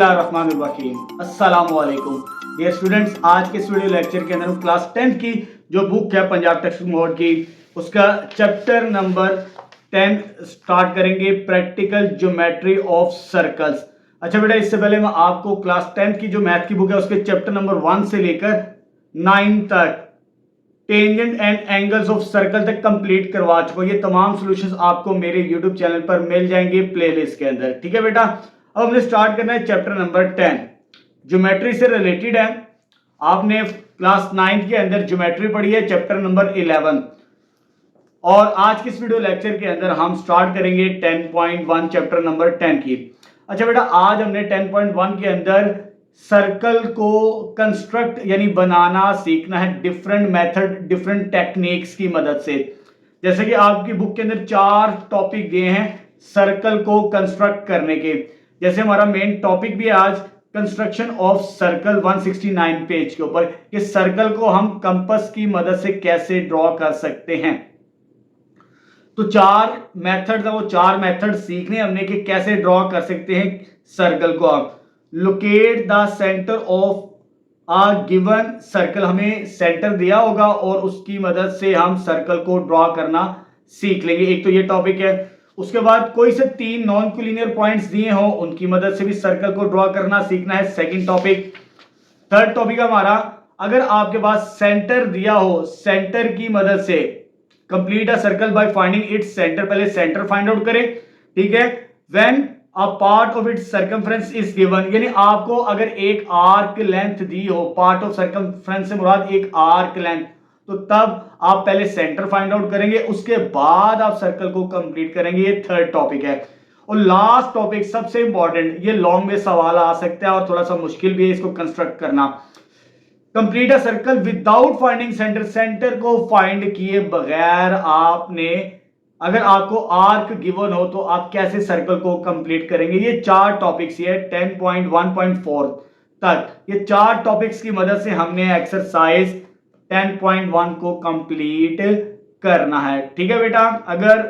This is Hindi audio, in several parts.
बिस्मिल्लाहिर्रहमानिर्रहीम अस्सलाम वालेकुम डियर स्टूडेंट्स। आज के इस वीडियो लेक्चर के अंदर हम क्लास 10 की जो बुक है पंजाब टेक्स्ट मोड की उसका चैप्टर नंबर 10 स्टार्ट करेंगे, प्रैक्टिकल ज्योमेट्री ऑफ सर्कल्स। अच्छा बेटा, इससे पहले मैं आपको क्लास 10 की जो मैथ की बुक है उसके चैप्टर नंबर 1 से लेकर 9 तक tangent and angles of circle तक कंप्लीट करवा चुका हूं। ये तमाम सॉल्यूशंस आपको मेरे यूट्यूब चैनल पर मिल जाएंगे प्लेलिस्ट के अंदर। ठीक है बेटा, अब हमने स्टार्ट करना है चैप्टर नंबर 10, ज्योमेट्री से रिलेटेड है। आपने क्लास 9 के अंदर ज्योमेट्री पढ़ी है, चैप्टर नंबर 11, और आज के इस वीडियो लेक्चर के अंदर हम स्टार्ट करेंगे 10.1 चैप्टर नंबर 10 की। अच्छा बेटा, आज हमने 10.1 के अंदर सर्कल को कंस्ट्रक्ट यानी बनाना सीखना है डिफरेंट मेथड, डिफरेंट टेक्निक्स की मदद से। जैसे कि आपकी बुक के अंदर 4 टॉपिक दिए हैं सर्कल को कंस्ट्रक्ट करने के। जैसे हमारा मेन टॉपिक भी है आज कंस्ट्रक्शन ऑफ सर्कल 169 पेज के ऊपर, कि सर्कल को हम कंपास की मदद से कैसे ड्रॉ कर सकते हैं। तो 4 मेथड है, वो 4 मेथड सीखने हमने कि कैसे ड्रॉ कर सकते हैं सर्कल को। आप locate the centre of a given circle, हमें सेंटर दिया होगा और उसकी मदद से हम सर्कल को ड्रॉ करना सीख लेंगे। एक तो ये टॉपिक है। उसके बाद कोई से 3 नॉन कोलिनियर पॉइंट्स दिए हो, उनकी मदद से भी सर्कल को ड्रॉ करना सीखना है, सेकंड टॉपिक। थर्ड टॉपिक हमारा, अगर आपके पास सेंटर दिया हो, सेंटर की मदद से complete a circle by finding its centre. पहले सेंटर फाइंड आउट करें, ठीक है। When a part of its circumference is given, यानी आपको अगर एक आर्क लेंथ दी हो, पार्ट ऑफ सर्कमफ्रेंस से मुराद एक आर्क लेंथ, तो तब आप पहले सेंटर फाइंड आउट करेंगे, उसके बाद आप सर्कल को कंप्लीट करेंगे। ये थर्ड टॉपिक है। और लास्ट टॉपिक सबसे इंपॉर्टेंट, ये लॉन्ग में सवाल आ सकता है और थोड़ा सा मुश्किल भी है इसको कंस्ट्रक्ट करना। Complete a circle without finding centre, centre को फाइंड किए बगैर आपने, अगर आपको आर्क गिवन हो तो आप कैसे सर्कल को कंप्लीट करेंगे। ये 4 टॉपिक्स है 10.1.4 तक। ये 4 टॉपिक्स की मदद से हमने एक्सरसाइज 10.1 को कंप्लीट करना है। ठीक है बेटा, अगर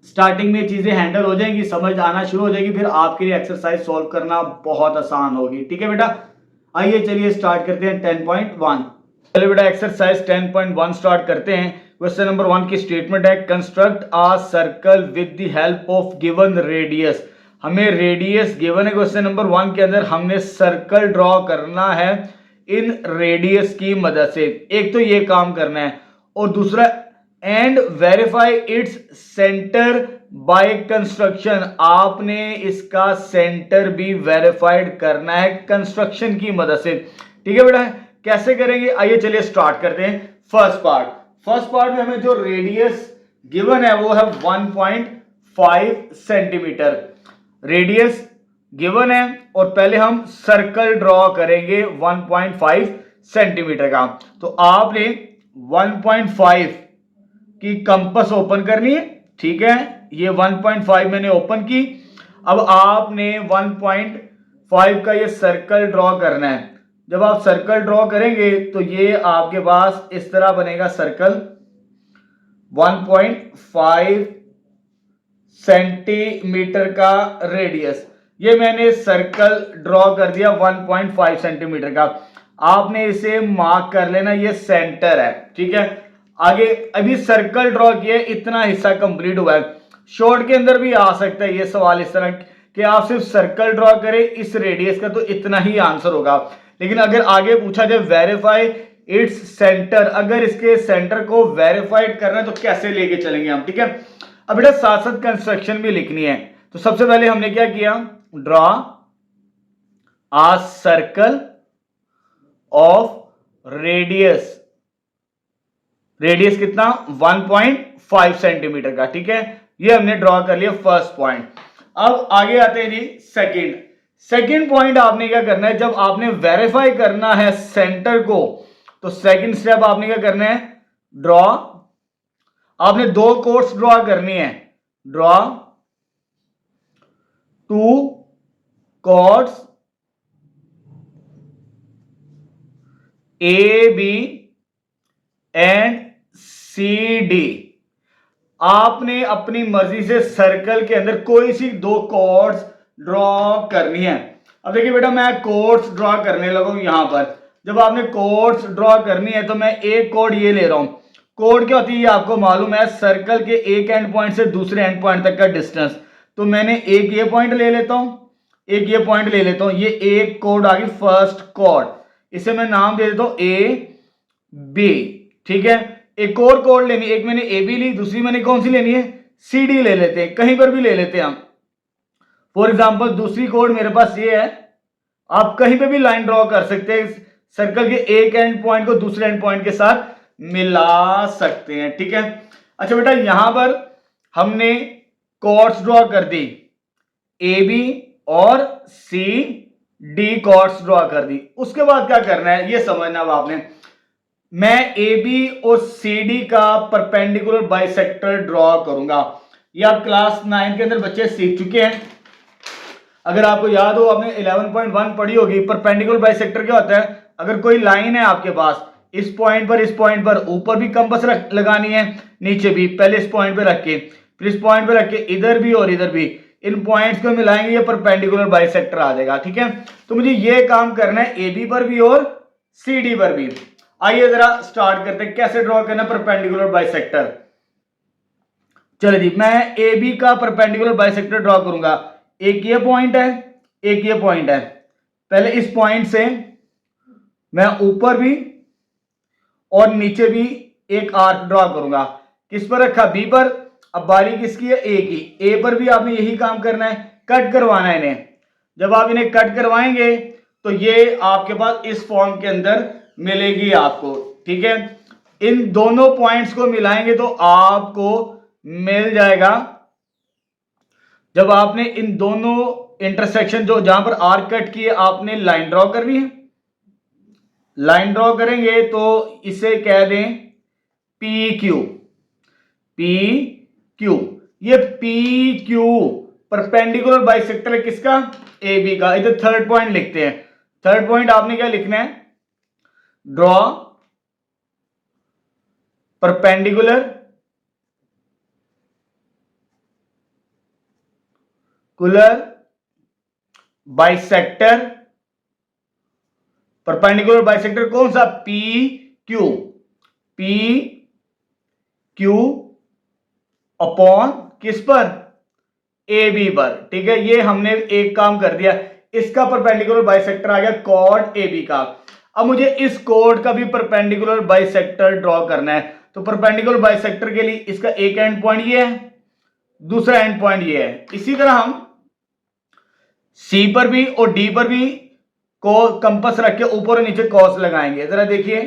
स्टार्टिंग में चीजें हैंडल हो जाएंगी, समझ आना शुरू हो जाएगी, फिर आपके लिए एक्सरसाइज सॉल्व करना बहुत आसान होगी। ठीक है बेटा, आइए चलिए स्टार्ट करते हैं 10.1। चलिए बेटा, एक्सरसाइज 10.1 स्टार्ट करते हैं। क्वेश्चन नंबर 1 की स्टेटमेंट है, construct a circle with the help of given radius. हमें रेडियस गिवन है क्वेश्चन नंबर 1 के अंदर, हमने सर्कल ड्रॉ करना है इन रेडियस की मदद से। एक तो ये काम करना है, और दूसरा and verify its centre by construction, आपने इसका सेंटर भी वेरीफाइड करना है कंस्ट्रक्शन की मदद से। ठीक है बेटा, कैसे करेंगे, आइए चलिए स्टार्ट करते हैं। फर्स्ट पार्ट में हमें जो रेडियस गिवन है वो है 1.5 सेंटीमीटर रेडियस गिवन है, और पहले हम सर्कल ड्रॉ करेंगे 1.5 सेंटीमीटर का। तो आपने 1.5 की कंपास ओपन करनी है, ठीक है। ये 1.5 मैंने ओपन की। अब आपने 1.5 का ये सर्कल ड्रॉ करना है। जब आप सर्कल ड्रॉ करेंगे तो ये आपके पास इस तरह बनेगा सर्कल 1.5 सेंटीमीटर का रेडियस। ये मैंने सर्कल ड्रॉ कर दिया 1.5 सेंटीमीटर का। आपने इसे मार्क कर लेना, ये सेंटर है, ठीक है। आगे अभी सर्कल ड्रॉ किया, इतना हिस्सा कंप्लीट हुआ है। शॉर्ट के अंदर भी आ सकता है ये सवाल इस तरह कि आप सिर्फ सर्कल ड्रॉ करें इस रेडियस का, तो इतना ही आंसर होगा। लेकिन अगर आगे पूछा जाए वेरीफाई इट्स सेंटर, अगर इसके सेंटर को वेरीफाइड करना है तो कैसे लेके चलेंगे हम, ठीक है। अब बेटा साथ साथ कंस्ट्रक्शन भी लिखनी है। तो सबसे पहले हमने क्या किया, draw a circle of radius, radius कितना 1.5 सेंटीमीटर का, ठीक है। ये हमने ड्रॉ कर लिया फर्स्ट पॉइंट। अब आगे आते हैं जी सेकंड पॉइंट। आपने क्या करना है, जब आपने वेरीफाई करना है सेंटर को, तो सेकंड स्टेप आपने क्या करना है, ड्रॉ, आपने 2 कोर्स ड्रॉ करनी है। Draw 2 chords A B and C D. आपने अपनी मर्जी से सर्कल के अंदर कोई सी 2 कॉर्ड्स ड्रॉ करनी है। अब देखिए बेटा मैं कोड्स ड्रॉ करने लगा हूं यहां पर। जब आपने कोड्स ड्रॉ करनी है तो मैं एक कोड ये ले रहा हूं। कोड क्या होती है ये आपको मालूम है, सर्कल के एक एंड पॉइंट से दूसरे एंड पॉइंट तक का डिस्टेंस। तो मैंने एक ये पॉइंट ले लेता हूं, एक ये पॉइंट ले लेता हूं, ये एक कोड आ गई फर्स्ट कोड, इसे मैं नाम दे देता हूं ए बी। ठीक है, एक और कोड लेनी, एक मैंने ए बी ली, दूसरी मैंने कौन सी लेनी है, सी डी ले लेते हैं, कहीं पर भी ले लेते हैं हम। फॉर एग्जाम्पल दूसरी कोड मेरे पास ये है, आप कहीं पे भी लाइन ड्रॉ कर सकते हैं, सर्कल के एक एंड पॉइंट को दूसरे एंड पॉइंट के साथ मिला सकते हैं। ठीक है, अच्छा बेटा यहां पर हमने कॉर्ड्स ड्रॉ कर दी, ए बी और सी डी कॉर्ड्स ड्रॉ कर दी। उसके बाद क्या करना है ये समझना अब आपने। मैं ए बी और सी डी का परपेंडिकुलर बाइसेक्टर ड्रॉ करूंगा। ये आप क्लास 9 के अंदर बच्चे सीख चुके हैं। अगर आपको याद हो आपने 11.1 पढ़ी होगी, परपेंडिकुलर बाइसेक्टर क्या होता है, अगर कोई लाइन है आपके पास, इस पॉइंट पर ऊपर भी कंपास लगानी है, नीचे भी, पहले इस पॉइंट पे रख के, फिर इस पॉइंट पे रख के इधर भी और इधर भी, इन पॉइंट्स को मिलाएंगे, ये परपेंडिकुलर बाइसेक्टर आ जाएगा। ठीक है, तो मुझे ये काम करना है ए बी पर भी और सी डी पर भी। आइए जरा स्टार्ट करते हैं कैसे ड्रॉ करना परपेंडिकुलर बाइसेक्टर। चलिए जी, मैं ए बी का परपेंडिकुलर बाइसेक्टर ड्रॉ करूंगा। एक ये पॉइंट है, एक ये पॉइंट है, पहले इस पॉइंट से मैं ऊपर भी और नीचे भी एक आर्क ड्रॉ करूंगा। किस पर रखा, बी पर। अब बारी किसकी है, ए की। ए पर भी आपने यही काम करना है, कट करवाना है इन्हें। जब आप इन्हें कट करवाएंगे तो ये आपके पास इस फॉर्म के अंदर मिलेगी आपको। ठीक है, इन दोनों पॉइंट्स को मिलाएंगे तो आपको मिल जाएगा, जब आपने इन दोनों इंटरसेक्शन जो जहां पर आर्क कट किए आपने लाइन ड्रॉ करनी है। लाइन ड्रॉ करेंगे तो इसे कह दें पी क्यू। पी क्यू, ये पी क्यू परपेंडिकुलर बाइसेक्टर है किसका, ए बी का। इधर थर्ड पॉइंट लिखते हैं। थर्ड पॉइंट आपने क्या लिखना है, draw perpendicular bisector. Perpendicular bisector कौन सा, P Q. P Q upon किस पर, ए बी पर। ठीक है, ये हमने एक काम कर दिया, इसका परपेंडिकुलर बाइसेक्टर आ गया कॉर्ड ए बी का। अब मुझे इस कॉर्ड का भी परपेंडिकुलर बाइसेक्टर ड्रॉ करना है। तो परपेंडिकुलर बाइसेक्टर के लिए इसका एक एंड पॉइंट ये है, दूसरा एंड पॉइंट ये है। इसी तरह हम सी पर भी और डी पर भी को कंपास रख के ऊपर और नीचे कॉस लगाएंगे। जरा देखिए,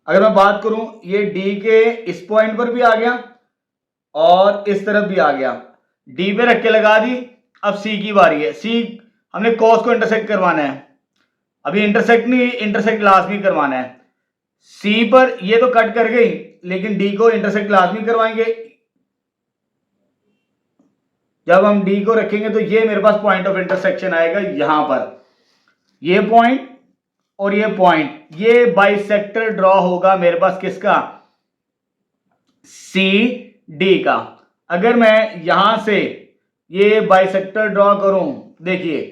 अगर मैं बात करूं, ये डी के इस पॉइंट पर भी आ गया और इस तरफ भी आ गया, डी पे रख के लगा दी। अब सी की बारी है, सी हमने कॉस को इंटरसेक्ट करवाना है, अभी इंटरसेक्ट नहीं, इंटरसेक्ट लाजमी करवाना है। सी पर ये तो कट कर गई, लेकिन डी को इंटरसेक्ट लाजमी करवाएंगे। जब हम डी को रखेंगे तो ये मेरे पास पॉइंट ऑफ इंटरसेक्शन आएगा यहां पर, ये पॉइंट और ये पॉइंट, ये बाइसेक्टर ड्रॉ होगा मेरे पास किसका, सी डी का। अगर मैं यहां से ये बाइसेक्टर ड्रॉ करूं, देखिए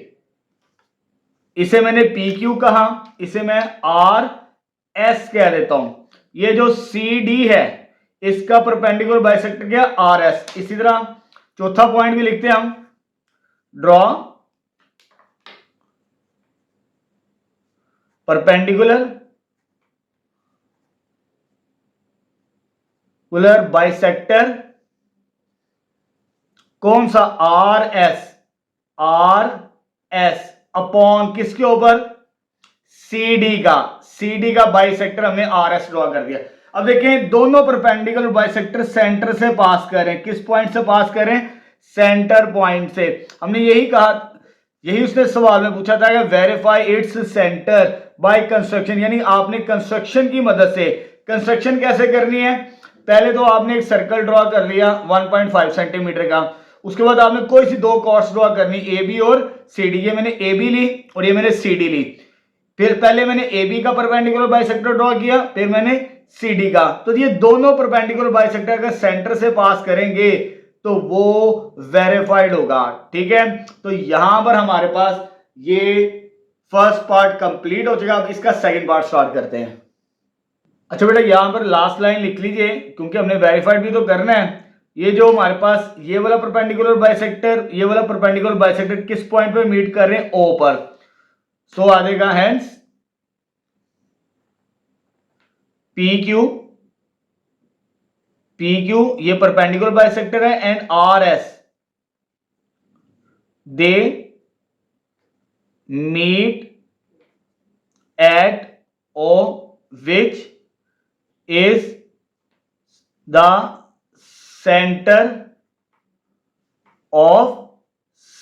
इसे मैंने पी क्यू कहा, इसे मैं आर एस कह देता हूं। ये जो सी डी है इसका परपेंडिकुलर बाइसेक्टर क्या, आर एस। इसी तरह चौथा पॉइंट भी लिखते हैं हम, ड्रॉ परपेंडिकुलर बाइसेक्टर कौन सा, R S. R S upon किसके ऊपर, सी डी का। सी डी का बाइसेक्टर हमने आर एस ड्रॉ कर दिया। अब देखें दोनों परपेंडिकुलर बाइसेक्टर सेंटर से पास करें, किस पॉइंट से पास करें, सेंटर पॉइंट से। हमने यही कहा, यही उसने सवाल में पूछा था कि verify its centre by construction, यानी आपने कंस्ट्रक्शन की मदद से। कंस्ट्रक्शन कैसे करनी है, पहले तो आपने एक सर्कल ड्रॉ कर लिया 1.5 सेंटीमीटर का, उसके बाद आपने कोई सी दो कॉर्ड्स ड्रॉ करनी, ए बी और सी डी। ये मैंने ए बी ली और ये मैंने सी डी ली। फिर पहले मैंने ए बी का परपेंडिकुलर बाइसेक्टर ड्रॉ किया, फिर मैंने सी डी का। तो ये दोनों परपेंडिकुलर बाइसेक्टर का सेंटर से पास करेंगे तो वो वेरीफाइड होगा। ठीक है, तो यहां पर हमारे पास ये फर्स्ट पार्ट कंप्लीट हो चुका। अब इसका सेकंड पार्ट स्टार्ट करते हैं। अच्छा बेटा, यहां पर लास्ट लाइन लिख लीजिए क्योंकि हमने वेरीफाइड भी तो करना है। ये जो हमारे पास ये वाला परपेंडिकुलर बाइसेक्टर, ये वाला परपेंडिकुलर बाइसेक्टर किस पॉइंट पे मीट कर रहे हैं? ओ पर। सो आ जाएगा हेंस पी क्यू ये परपेंडिकुलर बाइसेक्टर है and R S they meet at O which is the centre of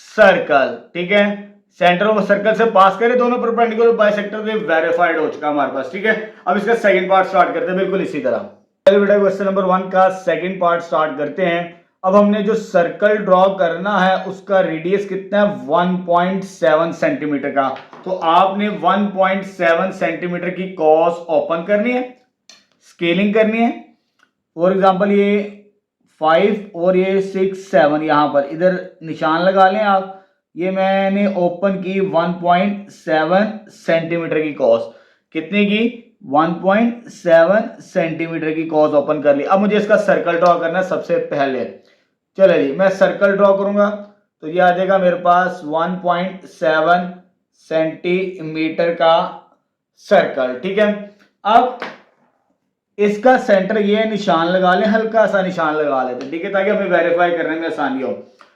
circle. ठीक है, सेंटर ऑफ सर्कल से पास करें दोनों परपेंडिकुलर बाइसेक्टर, तो वेरीफाइड हो चुका हमारे पास। ठीक है, अब इसका सेकंड पार्ट स्टार्ट करते हैं बिल्कुल इसी तरह। चलो बेटा, क्वेश्चन नंबर 1 का सेकंड पार्ट स्टार्ट करते हैं। अब हमने जो सर्कल ड्रॉ करना है उसका रेडियस कितना है? 1.7 सेंटीमीटर का। तो आपने 1.7 सेंटीमीटर की कॉस ओपन करनी है, स्केलिंग करनी है। फॉर एग्जांपल ये 5 और ये 6 7 यहां पर इधर निशान लगा लें आप। ये मैंने ओपन की 1.7 सेंटीमीटर की कॉस। कितने की? 1.7 सेंटीमीटर की कॉस ओपन कर ली। अब मुझे इसका सर्कल ड्रॉ करना है सबसे पहले। चलो जी, मैं सर्कल ड्रॉ करूंगा तो ये आ जाएगा मेरे पास 1.7 सेंटीमीटर का सर्कल। ठीक है, अब इसका सेंटर ये निशान लगा लें, हल्का सा निशान लगा लेते हैं। ठीक है, ताकि हमें वेरीफाई करने में आसानी हो।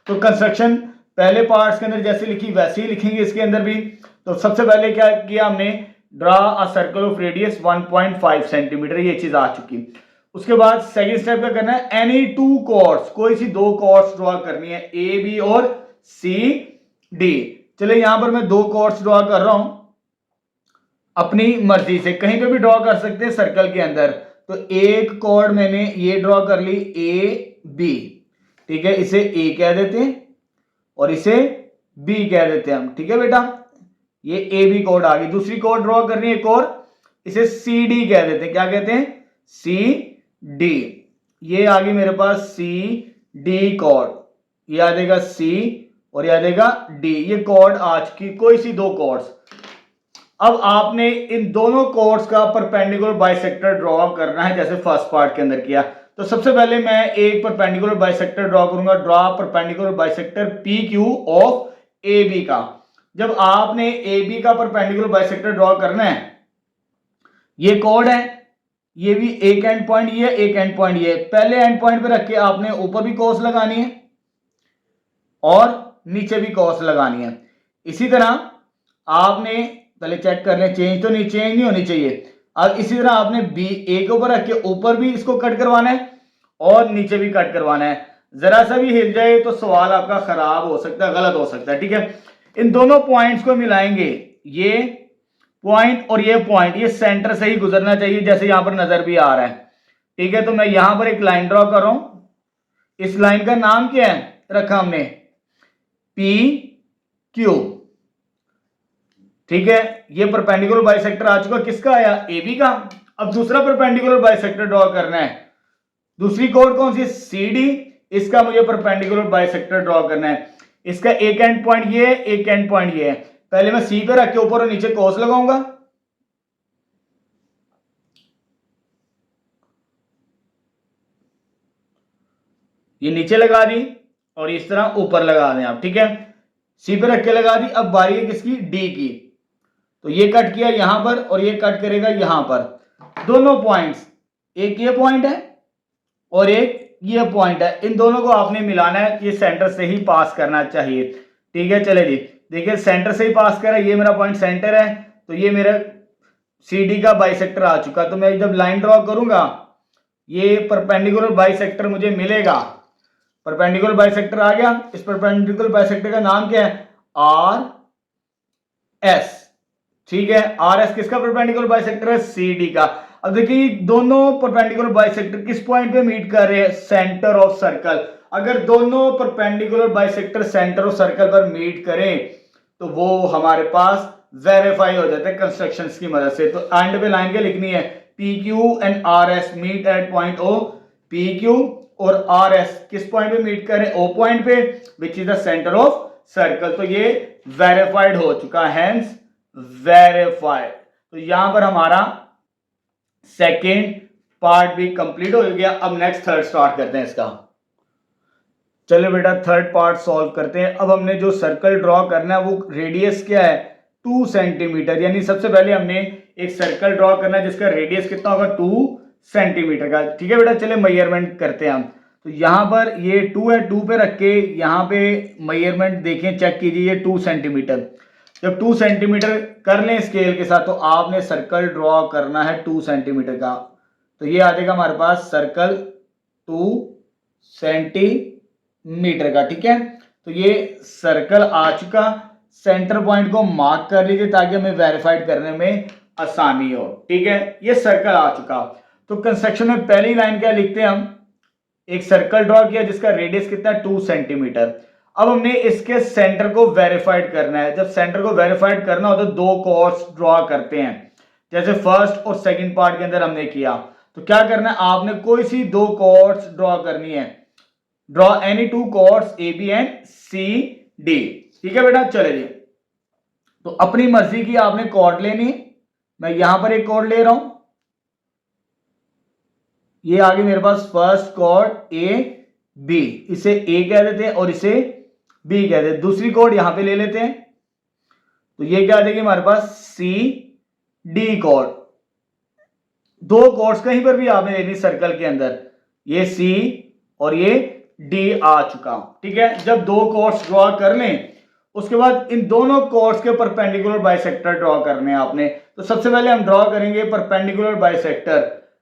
तो कंस्ट्रक्शन पहले पार्ट्स के अंदर जैसे लिखी वैसे ही लिखेंगे इसके अंदर भी। तो सबसे पहले क्या किया हमने? Draw a circle of radius 1.5 centimetre, ये चीज आ चुकी। उसके बाद सेकंड स्टेप क्या करना है? एनी टू कॉर्ड्स, कोई सी दो कॉर्ड्स ड्रॉ करनी है, ए बी और सी डी। चलिए यहां पर मैं दो कॉर्ड्स ड्रॉ कर रहा हूं अपनी मर्जी से, कहीं पे भी ड्रॉ कर सकते हैं सर्कल के अंदर। तो एक कॉर्ड मैंने ये ड्रॉ कर ली ए बी। ठीक है, इसे ए कह देते हैं और इसे बी कह देते हैं हम। ठीक है बेटा, ये ए बी कॉर्ड आ गई। दूसरी कॉर्ड ड्रॉ करनी है एक और, इसे सी डी कह देते हैं। क्या कहते हैं? C D. ये आ गई मेरे पास सी डी कॉर्ड। ये आ जाएगा सी और ये आ जाएगा डी। ये कॉर्ड आ चुकी, कोई सी दो कॉर्ड्स। अब आपने इन दोनों कॉर्ड्स का परपेंडिकुलर बाइसेक्टर ड्रॉ करना है जैसे फर्स्ट पार्ट के अंदर किया। तो सबसे पहले मैं एक परपेंडिकुलर बाइसेक्टर ड्रॉ करूंगा। Draw perpendicular bisector P Q of A B का। जब आपने ए बी का परपेंडिकुलर बाइसेक्टर ड्रॉ करना है, ये कॉर्ड है, ये भी एक एंड पॉइंट ये, एक एंड पॉइंट ये। पहले एंड पॉइंट पे रख के आपने ऊपर भी कॉस लगानी है और नीचे भी कॉस लगानी है। इसी तरह आपने पहले चेक कर लें चेंज तो नहीं, चेंज नहीं होनी चाहिए। अब इसी तरह आपने बी ए के ऊपर रख के ऊपर भी इसको कट करवाना है और नीचे भी कट करवाना है। जरा सा भी हिल जाए तो सवाल आपका खराब हो सकता है, गलत हो सकता है। ठीक है, इन दोनों पॉइंट्स को मिलाएंगे। ये पॉइंट और ये पॉइंट, ये सेंटर से ही गुजरना चाहिए जैसे यहां पर नजर भी आ रहा है। ठीक है, तो मैं यहां पर एक लाइन ड्रॉ कर रहा हूं। इस लाइन का नाम क्या है रखा हमने? P Q. ठीक है, ये परपेंडिकुलर बाइसेक्टर आ चुका। किसका आया? ए बी का। अब दूसरा परपेंडिकुलर बाइसेक्टर ड्रॉ करना है। दूसरी कोड कौन सी? C D. इसका मुझे परपेंडिकुलर बाइसेक्टर ड्रॉ करना है। इसका एक एंड पॉइंट ये, एक एंड पॉइंट ये है। पहले मैं सी पे रख के ऊपर और नीचे कोस लगाऊंगा। ये नीचे लगा दी और इस तरह ऊपर लगा दें आप। ठीक है, सी पे रख के लगा दी। अब बारी है किसकी? डी की। तो ये कट किया यहां पर और ये कट करेगा यहां पर। दोनों पॉइंट्स, एक ये पॉइंट है और एक ये पॉइंट है, इन दोनों को आपने मिलाना है। ये सेंटर से ही पास करना चाहिए। ठीक है, चले जी, देखिए सेंटर से ही पास कर रहा है। ये मेरा पॉइंट सेंटर है, तो ये मेरा सी डी का बाइसेक्टर आ चुका। तो मैं जब लाइन ड्रॉ करूंगा ये परपेंडिकुलर बाइसेक्टर मुझे मिलेगा। परपेंडिकुलर बाइसेक्टर आ गया। इस परपेंडिकुलर बाइसेक्टर का नाम क्या है? R S. ठीक है, आर एस किसका परपेंडिकुलर बाइसेक्टर है? सी डी का। अब देखिए दोनों परपेंडिकुलर बाइसेक्टर किस पॉइंट पे मीट कर रहे हैं? Centre of circle. अगर दोनों perpendicular bisector centre of circle पर मीट करें तो वो हमारे पास वेरीफाई हो जाता है कंस्ट्रक्शंस की मदद से। तो एंड पे लाइन क्या लिखनी है? P Q and R S meet at point O. P Q और आर एस किस पॉइंट पे मीट करें, ओ पॉइंट पे, which is the centre of circle. तो ये वेरीफाइड हो चुका, हेंस वेरीफाइड। तो यहां पर हमारा सेकेंड पार्ट भी कंप्लीट हो गया। अब नेक्स्ट थर्ड स्टार्ट करते हैं इसका। चलो बेटा थर्ड पार्ट सॉल्व करते हैं। अब हमने जो सर्कल ड्रॉ करना है वो रेडियस क्या है 2 सेंटीमीटर, यानी सबसे पहले हमने एक सर्कल ड्रॉ करना है जिसका रेडियस कितना होगा 2 सेंटीमीटर का। ठीक है बेटा, चले मेजरमेंट करते हैं हम। तो यहाँ पर ये 2 है, 2 पे रख के यहाँ पे मेजरमेंट देखें, चेक कीजिए, ये 2 सेंटीमीटर। जब 2 सेंटीमीटर कर लें स्केल के साथ तो आपने सर्कल ड्रॉ करना है 2 सेंटीमीटर का। तो ये आ जाएगा हमारे पास सर्कल 2 सेंटीमीटर का। ठीक है, तो ये सर्कल आ चुका। सेंटर पॉइंट को मार्क कर लीजिए ताकि हमें वेरीफाइड करने में आसानी हो। ठीक है, ये सर्कल आ चुका। तो कंस्ट्रक्शन में पहली लाइन क्या लिखते हैं हम, एक सर्कल ड्रॉ किया जिसका रेडियस कितना है 2 सेंटीमीटर। अब हमने इसके सेंटर को वेरीफाइड करना है। जब सेंटर को वेरीफाइड करना हो तो दो कॉर्ड्स ड्रॉ करते हैं, जैसे फर्स्ट और सेकंड पार्ट के अंदर हमने किया। तो क्या करना है, आपने कोई सी दो कॉर्ड्स ड्रॉ करनी है। Draw any two chords A B and C D. ठीक है बेटा, चले जी। तो अपनी मर्जी की आपने कॉर्ड लेनी। मैं यहां पर एक कॉर्ड ले रहा हूं, ये आगे मेरे पास फर्स्ट कॉर्ड ए बी, इसे ए कह देते हैं और इसे बी कह देते हैं। दूसरी कॉर्ड यहां पे ले लेते हैं, तो ये क्या आ जाएगी हमारे पास सी डी कॉर्ड। दो कॉर्ड्स कहीं पर भी आपने लेनी सर्कल के अंदर, ये सी और ये डी आ चुका। ठीक है, जब दो कॉर्ड्स ड्रॉ कर लें उसके बाद इन दोनों कॉर्ड्स के परपेंडिकुलर बाइसेक्टर ड्रॉ करने हैं आपने। तो सबसे पहले हम ड्रॉ करेंगे perpendicular bisector.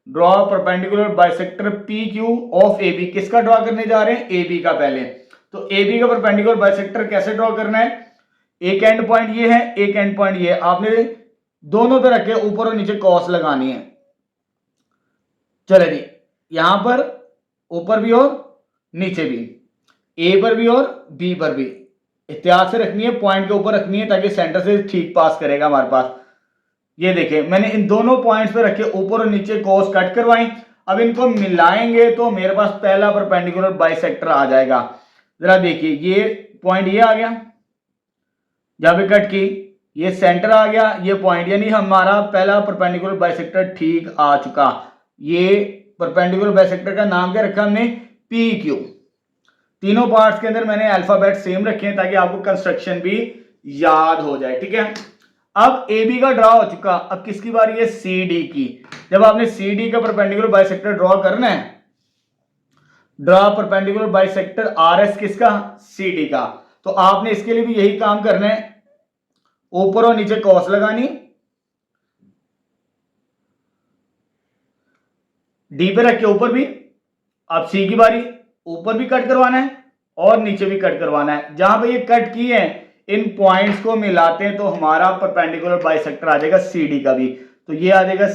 Draw perpendicular bisector P Q of A B. किसका ड्रॉ करने जा रहे हैं, ए बी का पहले। तो ए बी का परपेंडिकुलर बाइसेक्टर कैसे ड्रॉ करना है, एक एंड पॉइंट ये है, एक एंड पॉइंट ये है। आपने दोनों पे रखे ऊपर और नीचे कॉस लगानी है। चले जी, यहां पर ऊपर भी और नीचे भी, ए पर भी और बी पर भी एहतियात से रखनी है, पॉइंट के ऊपर रखनी है ताकि सेंटर से ठीक पास करेगा हमारे पास। ये देखिए मैंने इन दोनों पॉइंट्स पे रखे ऊपर और नीचे कॉस कट करवाई। अब इनको मिलाएंगे तो मेरे पास पहला परपेंडिकुलर बाइसेक्टर आ जाएगा। जरा देखिए, ये पॉइंट ये आ गया जहां पे कट की, ये सेंटर आ गया, ये पॉइंट, यानी हमारा पहला परपेंडिकुलर बाइसेक्टर ठीक आ चुका। ये परपेंडिकुलर बाइसेक्टर का नाम क्या रखा हमने, पी क्यू। तीनों पार्ट्स के अंदर मैंने अल्फाबेट सेम रखे हैं ताकि आपको कंस्ट्रक्शन भी याद हो जाए। ठीक है, अब ए बी का ड्रॉ हो चुका, अब किसकी बारी है, सी डी की। जब आपने सी डी का परपेंडिकुलर बाइसेक्टर ड्रॉ करना है, draw perpendicular bisector R S किसका, सी डी का। तो आपने इसके लिए भी यही काम करना है, ऊपर और नीचे कॉस लगानी, डी पे रख के ऊपर भी। अब सी की बारी, ऊपर भी कट करवाना है और नीचे भी कट करवाना है। जहां पे ये कट किए हैं इन पॉइंट्स को मिलाते हैं तो हमारा परपेंडिकुलर बाइसेक्टर आ जाएगा सी डी का भी। तो ये आ जाएगा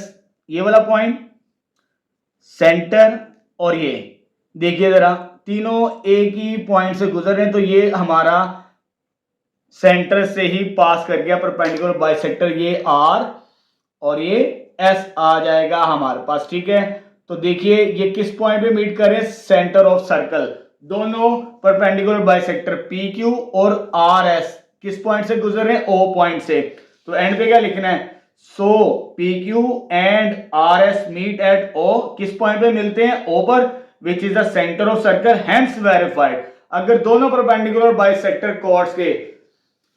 ये वाला पॉइंट, सेंटर, और ये देखिए जरा तीनों एक ही पॉइंट से गुजर रहे हैं, तो ये हमारा सेंटर से ही पास कर गया परपेंडिकुलर बाइसेक्टर, ये आर और ये एस आ जाएगा हमारे पास। ठीक है, तो देखिए ये किस पॉइंट पे मीट कर रहे हैं, सेंटर ऑफ सर्कल। दोनों परपेंडिकुलर बाइसेक्टर पी क्यू और आर एस किस पॉइंट से गुजर रहे हैं, ओ पॉइंट से। तो एंड पे क्या लिखना है, so P Q and R S meet at O. किस पॉइंट पे मिलते हैं, ओ पर, which is the centre of circle, hence verified. अगर दोनों परपेंडिकुलर बाइसेक्टर कॉर्ड्स के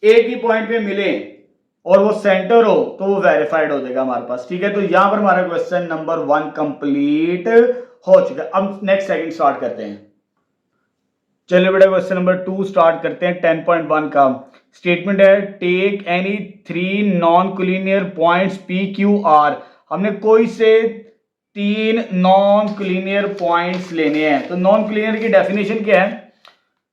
एक ही पॉइंट पे मिले और वो सेंटर हो तो वो वेरीफाइड हो जाएगा हमारे पास। ठीक है, तो यहां पर हमारा क्वेश्चन नंबर 1 कंप्लीट हो चुका है। अब नेक्स्ट सेकंड स्टार्ट करते हैं। चलिए बेटा क्वेश्चन नंबर 2 स्टार्ट करते हैं। 10.1 का स्टेटमेंट है, take any 3 non collinear points P Q R. हमने कोई से 3 नॉन कोलिनियर पॉइंट्स लेने हैं। तो नॉन कोलिनियर की डेफिनेशन क्या है,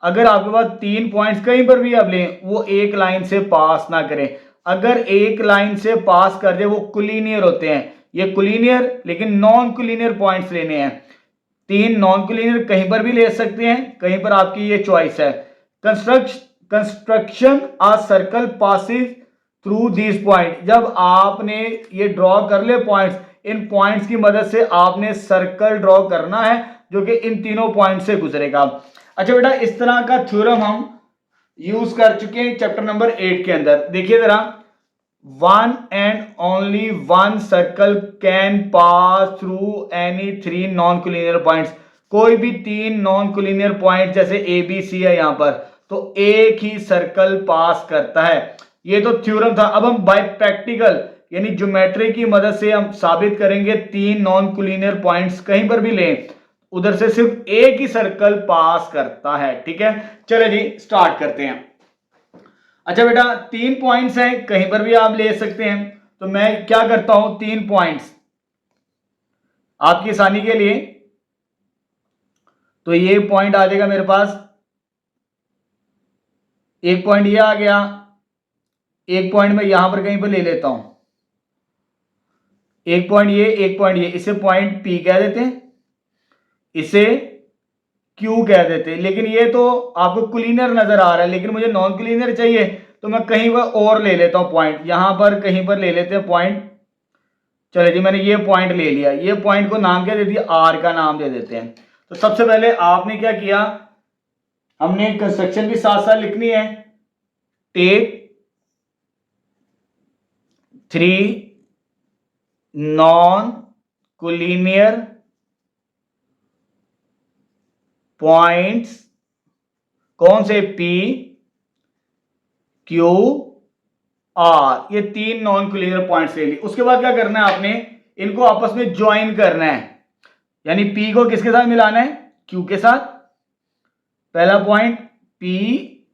अगर आपके पास 3 पॉइंट्स कहीं पर भी आप लें वो एक लाइन से पास ना करें। अगर एक लाइन से पास कर दे वो कोलिनियर होते हैं। ये कोलिनियर लेकिन नॉन कोलिनियर पॉइंट्स लेने हैं। 3 नॉन कोलिनियर कहीं पर भी ले सकते हैं, कहीं पर आपकी ये चॉइस है। Construction a circle passes through this point. जब आपने ये ड्रॉ कर ले पॉइंट्स, इन पॉइंट्स की मदद से आपने सर्कल ड्रॉ करना है जो कि इन तीनों पॉइंट से गुजरेगा। अच्छा बेटा, इस तरह का थ्योरम हम यूज कर चुके हैं चैप्टर नंबर 8 के अंदर। देखिए जरा, one and only one circle can pass through any three non collinear points. कोई भी तीन नॉन कोलिनियर पॉइंट जैसे ए बी सी है यहां पर, तो एक ही सर्कल पास करता है। ये तो थ्योरम था। अब हम बाय प्रैक्टिकल यानी ज्योमेट्री की मदद से हम साबित करेंगे तीन नॉन कोलिनियर पॉइंट्स कहीं पर भी लें, उधर से सिर्फ एक ही सर्कल पास करता है। ठीक है, चलो जी स्टार्ट करते हैं। अच्छा बेटा, तीन पॉइंट्स हैं, कहीं पर भी आप ले सकते हैं। तो मैं क्या करता हूं, तीन पॉइंट्स आपकी आसानी के लिए। तो ये पॉइंट आ जाएगा मेरे पास, एक पॉइंट ये आ गया, एक पॉइंट मैं यहां पर कहीं पर ले लेता हूं, एक पॉइंट ये, एक पॉइंट ये, इसे पॉइंट पी कह देते हैं, इसे क्यू कह देते हैं। लेकिन ये तो आपको क्लीनर नजर आ रहा है, लेकिन मुझे नॉन क्लीनर चाहिए, तो मैं कहीं पर और ले लेता हूं पॉइंट, यहां पर कहीं पर ले लेते हैं पॉइंट। चलिए जी, मैंने ये पॉइंट ले लिया, ये पॉइंट को नाम क्या दे दिया, आर का नाम दे देते हैं। तो सबसे पहले आपने क्या किया, हमने कंस्ट्रक्शन भी साथ साथ लिखनी है। Take three non collinear points, कौन से, पी क्यू आर, ये तीन नॉन कोलिनियर पॉइंट्स ले ली। उसके बाद क्या करना है आपने, इनको आपस में ज्वाइन करना है, यानी पी को किसके साथ मिलाना है, क्यू के साथ। पहला पॉइंट पी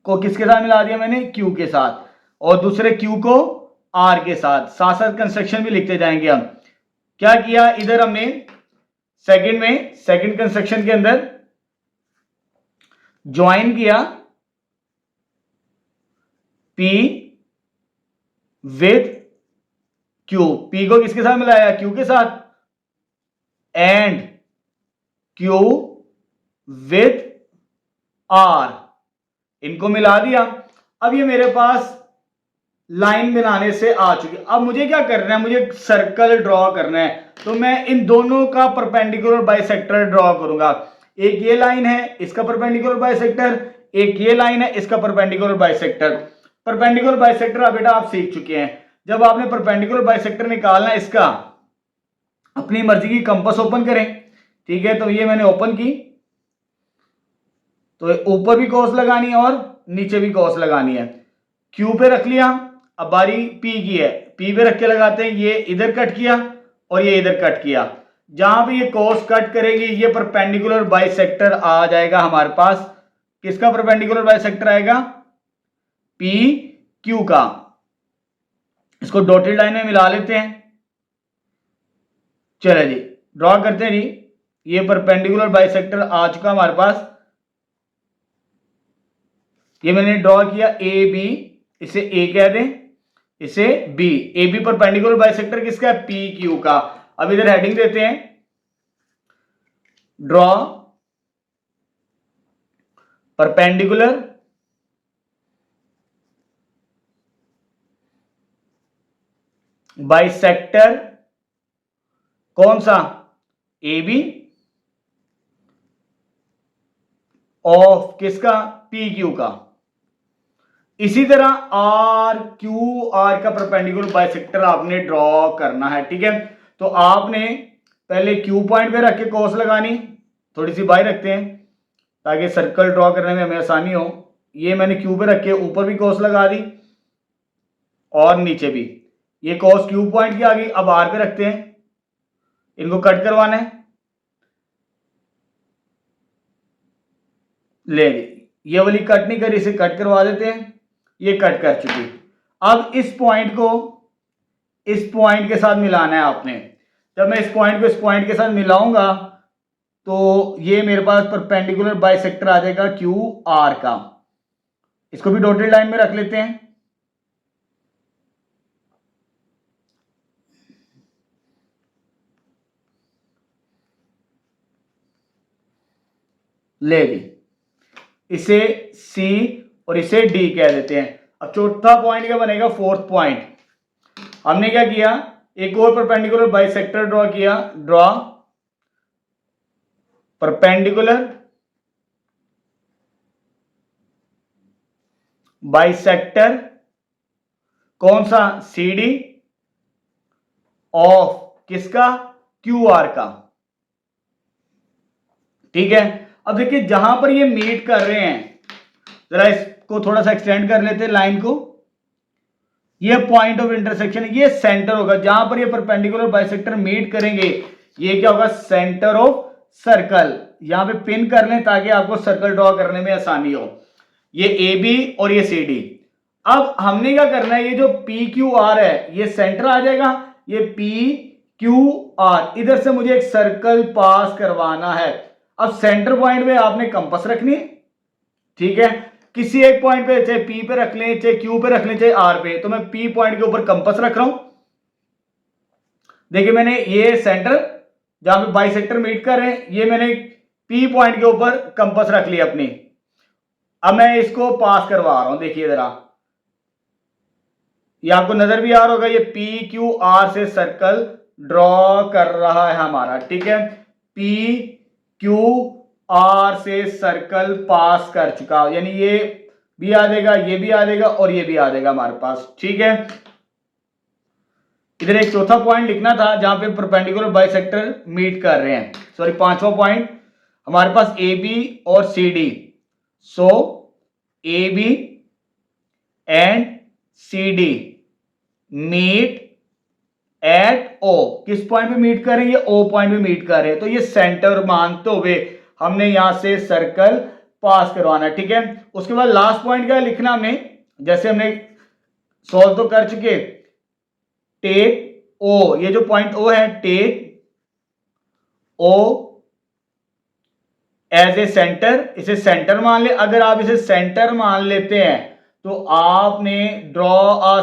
को किसके साथ मिला दिया मैंने, क्यू के साथ, और दूसरे क्यू को आर के साथ। साथ साथ कंस्ट्रक्शन भी लिखते जाएंगे हम। क्या किया, इधर हमने सेकंड में, सेकंड कंस्ट्रक्शन के अंदर ज्वाइन किया P विथ Q, P को किसके साथ मिलाया, Q के साथ, एंड Q विथ R, इनको मिला दिया। अब ये मेरे पास लाइन बनाने से आ चुकी। अब मुझे क्या करना है, मुझे सर्कल ड्रॉ करना है। तो मैं इन दोनों का परपेंडिकुलर बाइसेक्टर ड्रॉ करूंगा। एक ये लाइन है, इसका परपेंडिकुलर बाइसेक्टर, एक ये लाइन है, इसका परपेंडिकुलर बाइसेक्टर। परपेंडिकुलर बाइसेक्टर बेटा आप सीख चुके हैं। जब आपने परपेंडिकुलर बाइसेक्टर निकालना है इसका, अपनी मर्जी की कंपास ओपन करें। ठीक है, तो ये मैंने ओपन की, तो ऊपर भी कॉस लगानी है और नीचे भी कॉस लगानी है। क्यू पे रख लिया, अब बारी पी की है, पी पे रख के लगाते हैं। ये इधर कट किया और ये इधर कट किया, जहां पे ये कॉस कट करेगी ये परपेंडिकुलर बाइसेक्टर आ जाएगा हमारे पास। किसका परपेंडिकुलर बाइसेक्टर आएगा, पी क्यू का। इसको डॉटेड लाइन में मिला लेते हैं। चलिए जी ड्रॉ करते हैं जी। ये परपेंडिकुलर बाइसेक्टर आ चुका हमारे पास, ये मैंने ड्रॉ किया ए बी, इसे ए कह दें, इसे B. A B perpendicular bisector किसका है, पी क्यू का। अब इधर हेडिंग देते हैं, ड्रॉ परपेंडिकुलर बाइसेक्टर, कौन सा, ए बी, ऑफ किसका, पी क्यू का। इसी तरह आर क्यू आर का परपेंडिकुलर बाइसेक्टर आपने ड्रॉ करना है। ठीक है, तो आपने पहले क्यू पॉइंट पे रख के कॉस लगानी, थोड़ी सी बाई रखते हैं ताकि सर्कल ड्रॉ करने में हमें आसानी हो। ये मैंने क्यू पे रख के ऊपर भी कॉस लगा दी और नीचे भी, ये कॉस क्यू पॉइंट की आ गई। अब आर पे रखते हैं, इनको कट करवाना है, ले ये वाली कट नहीं करी, इसे कट करवा देते हैं, ये कट कर चुकी। अब इस पॉइंट को इस पॉइंट के साथ मिलाना है आपने। जब मैं इस पॉइंट को इस पॉइंट के साथ मिलाऊंगा तो ये मेरे पास परपेंडिकुलर बाइसेक्टर आ जाएगा क्यू आर का। इसको भी डॉटेड लाइन में रख लेते हैं। ले ली, इसे सी और इसे डी कह देते हैं। अब चौथा पॉइंट क्या बनेगा, फोर्थ पॉइंट। हमने क्या किया, एक और परपेंडिकुलर बाइसेक्टर ड्रॉ किया, ड्रॉ परपेंडिकुलर बाइसेक्टर कौन सा, CD ऑफ किसका, QR का। ठीक है, अब देखिए जहां पर ये मीट कर रहे हैं, जरा इसको थोड़ा सा एक्सटेंड कर लेते हैं लाइन को, ये पॉइंट ऑफ इंटरसेक्शन, ये सेंटर होगा जहां पर ये परपेंडिकुलर बाइसेक्टर मीट करेंगे, ये क्या होगा, सेंटर ऑफ सर्कल। यहां पे पिन कर लें ताकि आपको सर्कल ड्रॉ करने में आसानी हो। ये AB और ये CD। अब हमने क्या करना है, ये जो PQR है ये सेंटर आ जाएगा, ये PQR, इधर से मुझे एक सर्कल पास करवाना है। अब सेंटर पॉइंट पे आपने कंपास रखनी है, ठीक है, किसी एक पॉइंट पे, चाहे P पे रख लें, चाहे Q पे रख लें, चाहे R पे, तो मैं P पॉइंट के ऊपर कंपास रख रहा हूं। देखिए मैंने ये सेंटर जहां पे बाइसेक्टर मीट कर रहे हैं, ये मैंने P पॉइंट के ऊपर कंपास रख लिया अपनी। अब मैं इसको पास करवा रहा हूं, देखिए जरा, ये आपको नजर भी आ रहा होगा, ये PQR से सर्कल ड्रॉ कर रहा है हमारा, ठीक है, PQR से सर्कल पास कर चुका, यानी ये भी आ जाएगा, ये भी आ जाएगा और ये भी आ जाएगा हमारे पास, ठीक है। इधर एक चौथा पॉइंट लिखना था जहां पे परपेंडिकुलर बाइसेक्टर मीट कर रहे हैं, सॉरी पांचवा पॉइंट हमारे पास AB और CD, so AB and CD meet at O, किस पॉइंट पे मीट कर रहे हैं, ये O पॉइंट पे मीट कर रहे हैं, तो ये सेंटर मानते हुए हमने यहां से सर्कल पास करवाना है, ठीक है। उसके बाद लास्ट पॉइंट क्या लिखना हमने, जैसे हमने सॉल्व तो कर चुके, टेक O, ये जो पॉइंट O है, take O as a centre, इसे सेंटर मान ले। अगर आप इसे सेंटर मान लेते हैं तो आपने draw a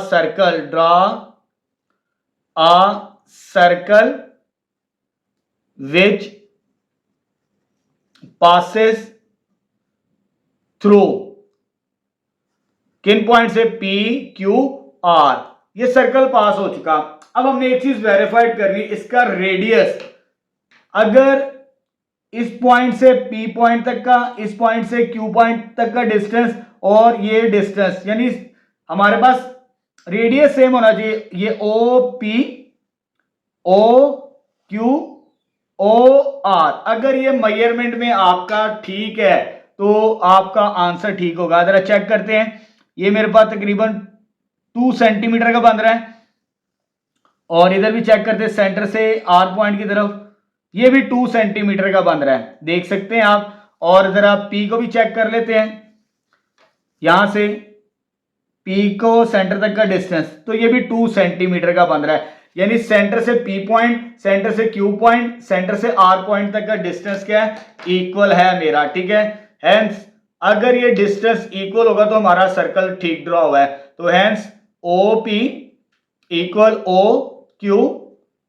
circle which passes through किन पॉइंट से, PQR, ये सर्कल पास हो चुका। अब हमने एक चीज वेरीफाइड करनी, इसका रेडियस, अगर इस पॉइंट से P पॉइंट तक का, इस पॉइंट से Q पॉइंट तक का डिस्टेंस और ये डिस्टेंस, यानी हमारे पास रेडियस सेम होना चाहिए, ये OP OQOR, अगर ये मेजरमेंट में आपका ठीक है तो आपका आंसर ठीक होगा। जरा चेक करते हैं, ये मेरे पास तकरीबन 2 सेंटीमीटर का बन रहा है, और इधर भी चेक करते हैं सेंटर से R पॉइंट की तरफ, ये भी 2 सेंटीमीटर का बन रहा है, देख सकते हैं आप। और जरा P को भी चेक कर लेते हैं, यहां से P को सेंटर तक का डिस्टेंस, तो ये भी 2 सेंटीमीटर का बन रहा है, यानी सेंटर से P पॉइंट, सेंटर से Q पॉइंट, सेंटर से R पॉइंट तक का डिस्टेंस क्या है, इक्वल है मेरा, ठीक है। हेंस अगर ये डिस्टेंस इक्वल होगा तो हमारा सर्कल ठीक ड्रॉ हुआ है, तो हेंस OP इक्वल OQ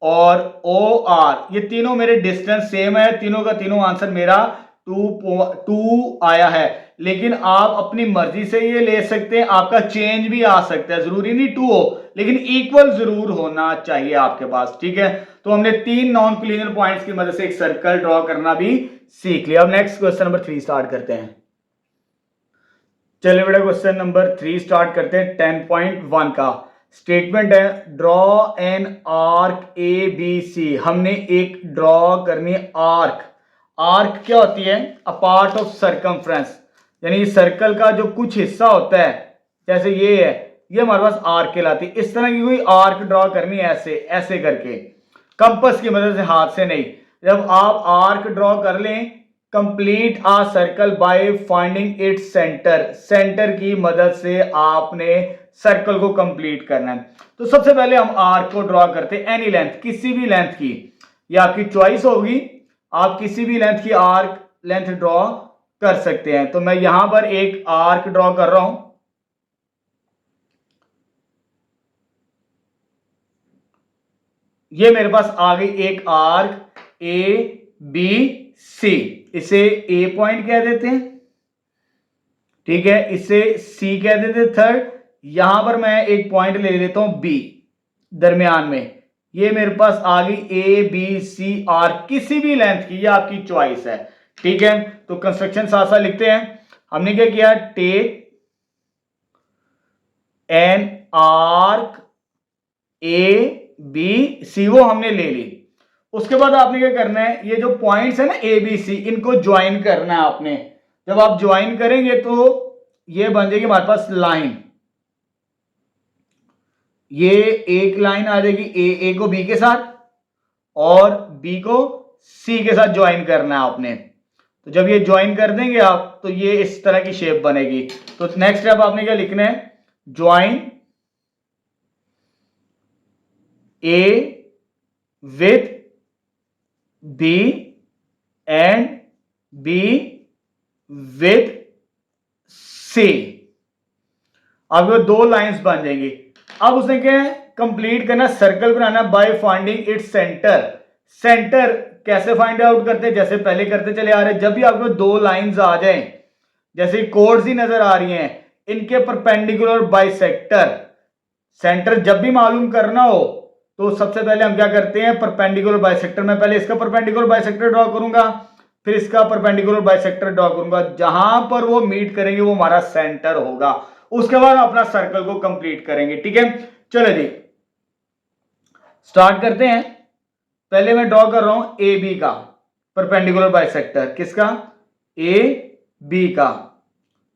और OR, ये तीनों मेरे डिस्टेंस सेम है, तीनों का तीनों आंसर मेरा 2 आया है। लेकिन आप अपनी मर्जी से ये ले सकते हैं, आपका चेंज भी आ सकता है, जरूरी नहीं 2 हो, लेकिन इक्वल जरूर होना चाहिए आपके पास, ठीक है। तो हमने 3 नॉन कोलिनियर पॉइंट्स की मदद से एक सर्कल ड्रॉ करना भी सीख लिया। अब नेक्स्ट क्वेश्चन नंबर 3 स्टार्ट करते हैं। चलिए बेटा क्वेश्चन नंबर 3 स्टार्ट करते हैं। 10.1 का स्टेटमेंट है, ड्रॉ एन आर्क ABC। हमने एक ड्रॉ करनी है आर्क। आर्क क्या होती है, अ पार्ट ऑफ सर्कमफ्रेंस, यानी सर्कल का जो कुछ हिस्सा होता है, जैसे ये है, ये हमारे पास आर्क कहलाती है। इस तरह की कोई आर्क ड्रॉ करनी है, ऐसे ऐसे करके, कंपास की मदद से, हाथ से नहीं। जब आप आर्क ड्रॉ कर लें, complete a circle by finding its centre, centre की मदद से आपने सर्कल को कंप्लीट करना है। तो सबसे पहले हम आर्क को ड्रॉ करते हैं, एनी लेंथ, किसी भी लेंथ की, ये आपकी चॉइस होगी, आप किसी भी लेंथ की आर्क लेंथ ड्रॉ कर सकते हैं। तो मैं यहां पर एक आर्क ड्रॉ कर रहा हूं, ये मेरे पास आ गई एक आर्क ABC, इसे A पॉइंट कह देते हैं, ठीक है, इसे C कह देते हैं थर्ड। यहां पर मैं एक पॉइंट ले लेता हूं B दरमियान में, ये मेरे पास आ गई ABCR, किसी भी लेंथ की, ये आपकी चॉइस है, ठीक है, तो कंस्ट्रक्शन साथ साथ लिखते हैं। हमने क्या किया, take an arc A B C, वो हमने ले ली। उसके बाद आपने क्या करना है, ये जो पॉइंट्स है ना ए बी सी, इनको ज्वाइन करना है आपने। जब आप ज्वाइन करेंगे तो ये बन जाएगी हमारे पास लाइन, ये एक लाइन आ जाएगी, ए को बी के साथ और बी को सी के साथ ज्वाइन करना है आपने। तो जब ये ज्वाइन कर देंगे आप तो ये इस तरह की शेप बनेगी। तो नेक्स्ट स्टेप आपने क्या लिखना है, join A with B and B with C. अब ये दो लाइंस बन जाएंगी। अब उसने क्या है, कंप्लीट करना, सर्कल बनाना bye finding its centre. Centre कैसे फाइंड आउट करते हैं, जैसे पहले करते चले आ रहे हैं। जब भी आपको दो लाइंस आ जाएं, जैसे कोड्स ही नजर आ रही हैं, इनके परपेंडिकुलर बाइसेक्टर, सेंटर जब भी मालूम करना हो तो सबसे पहले हम क्या करते हैं, परपेंडिकुलर बाइसेक्टर में पहले इसका परपेंडिकुलर बाइसेक्टर ड्रॉ करूंगा, फिर इसका परपेंडिकुलर बाइसेक्टर ड्रॉ करूंगा। जहां पर वो मीट करेंगे वो हमारा सेंटर होगा। उसके बाद अपना सर्कल को कंप्लीट करेंगे। ठीक है, चलो जी स्टार्ट करते हैं। पहले मैं ड्रॉ कर रहा हूं ए बी का परपेंडिकुलर बाइसेक्टर, किसका, ए बी का।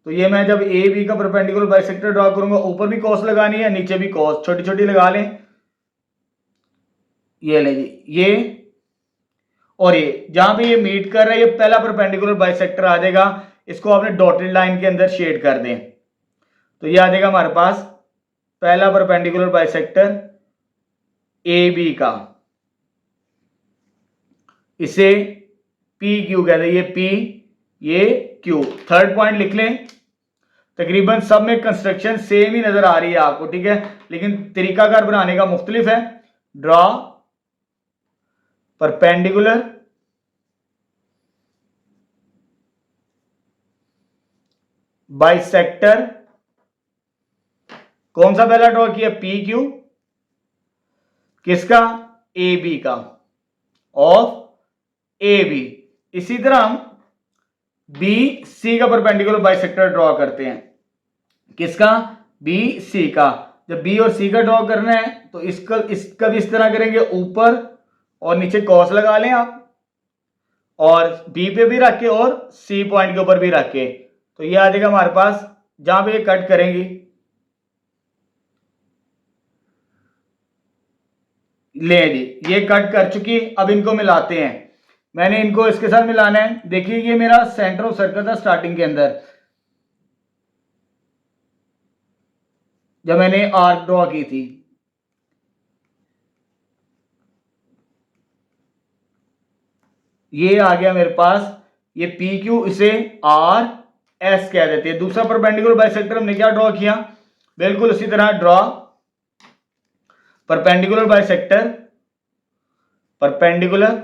तो ये मैं जब ए बी का परपेंडिकुलर बाइसेक्टर ड्रॉ करूंगा, ऊपर भी कॉस लगानी है, नीचे भी कॉस छोटी छोटी लगा लें। ये ले जी, ये और ये जहां पे ये मीट कर रहा है, ये पहला परपेंडिकुलर बाइसेक्टर आ जाएगा। इसको आपने डॉटेड लाइन के अंदर शेड कर दें, तो ये आ जाएगा हमारे पास पहला परपेंडिकुलर बाइसेक्टर ए बी का। इसे पी क्यू कहते हैं, ये पी ये क्यू। थर्ड पॉइंट लिख लें। तकरीबन सब में कंस्ट्रक्शन सेम ही नजर आ रही है आपको, ठीक है, लेकिन तरीकाकार बनाने का मुख्तलिफ है। ड्रॉ परपेंडिकुलर बाइसेक्टर, कौन सा पहला ड्रॉ किया, पी क्यू, किसका, ए बी का, ऑफ ए बी। इसी तरह हम बी सी का परपेंडिकुलर बाइसेक्टर ड्रॉ करते हैं, किसका, बी सी का। जब बी और सी का ड्रॉ करना है तो इसका भी इस तरह करेंगे, ऊपर और नीचे कॉस लगा लें आप, और बी पे भी रख के और सी पॉइंट के ऊपर भी रख के। तो ये आ जाएगा हमारे पास, जहां पे ये कट करेंगी, ले जी ये कट कर चुकी। अब इनको मिलाते हैं, मैंने इनको इसके साथ मिलाना है। देखिए ये मेरा सेंटर ऑफ सर्कल था स्टार्टिंग के अंदर, जब मैंने आर्क ड्रॉ की थी। ये आ गया मेरे पास, ये पी क्यू, इसे आर एस कह देते हैं। दूसरा परपेंडिकुलर बाइसेक्टर हमने क्या ड्रॉ किया, बिल्कुल उसी तरह draw perpendicular bisector, perpendicular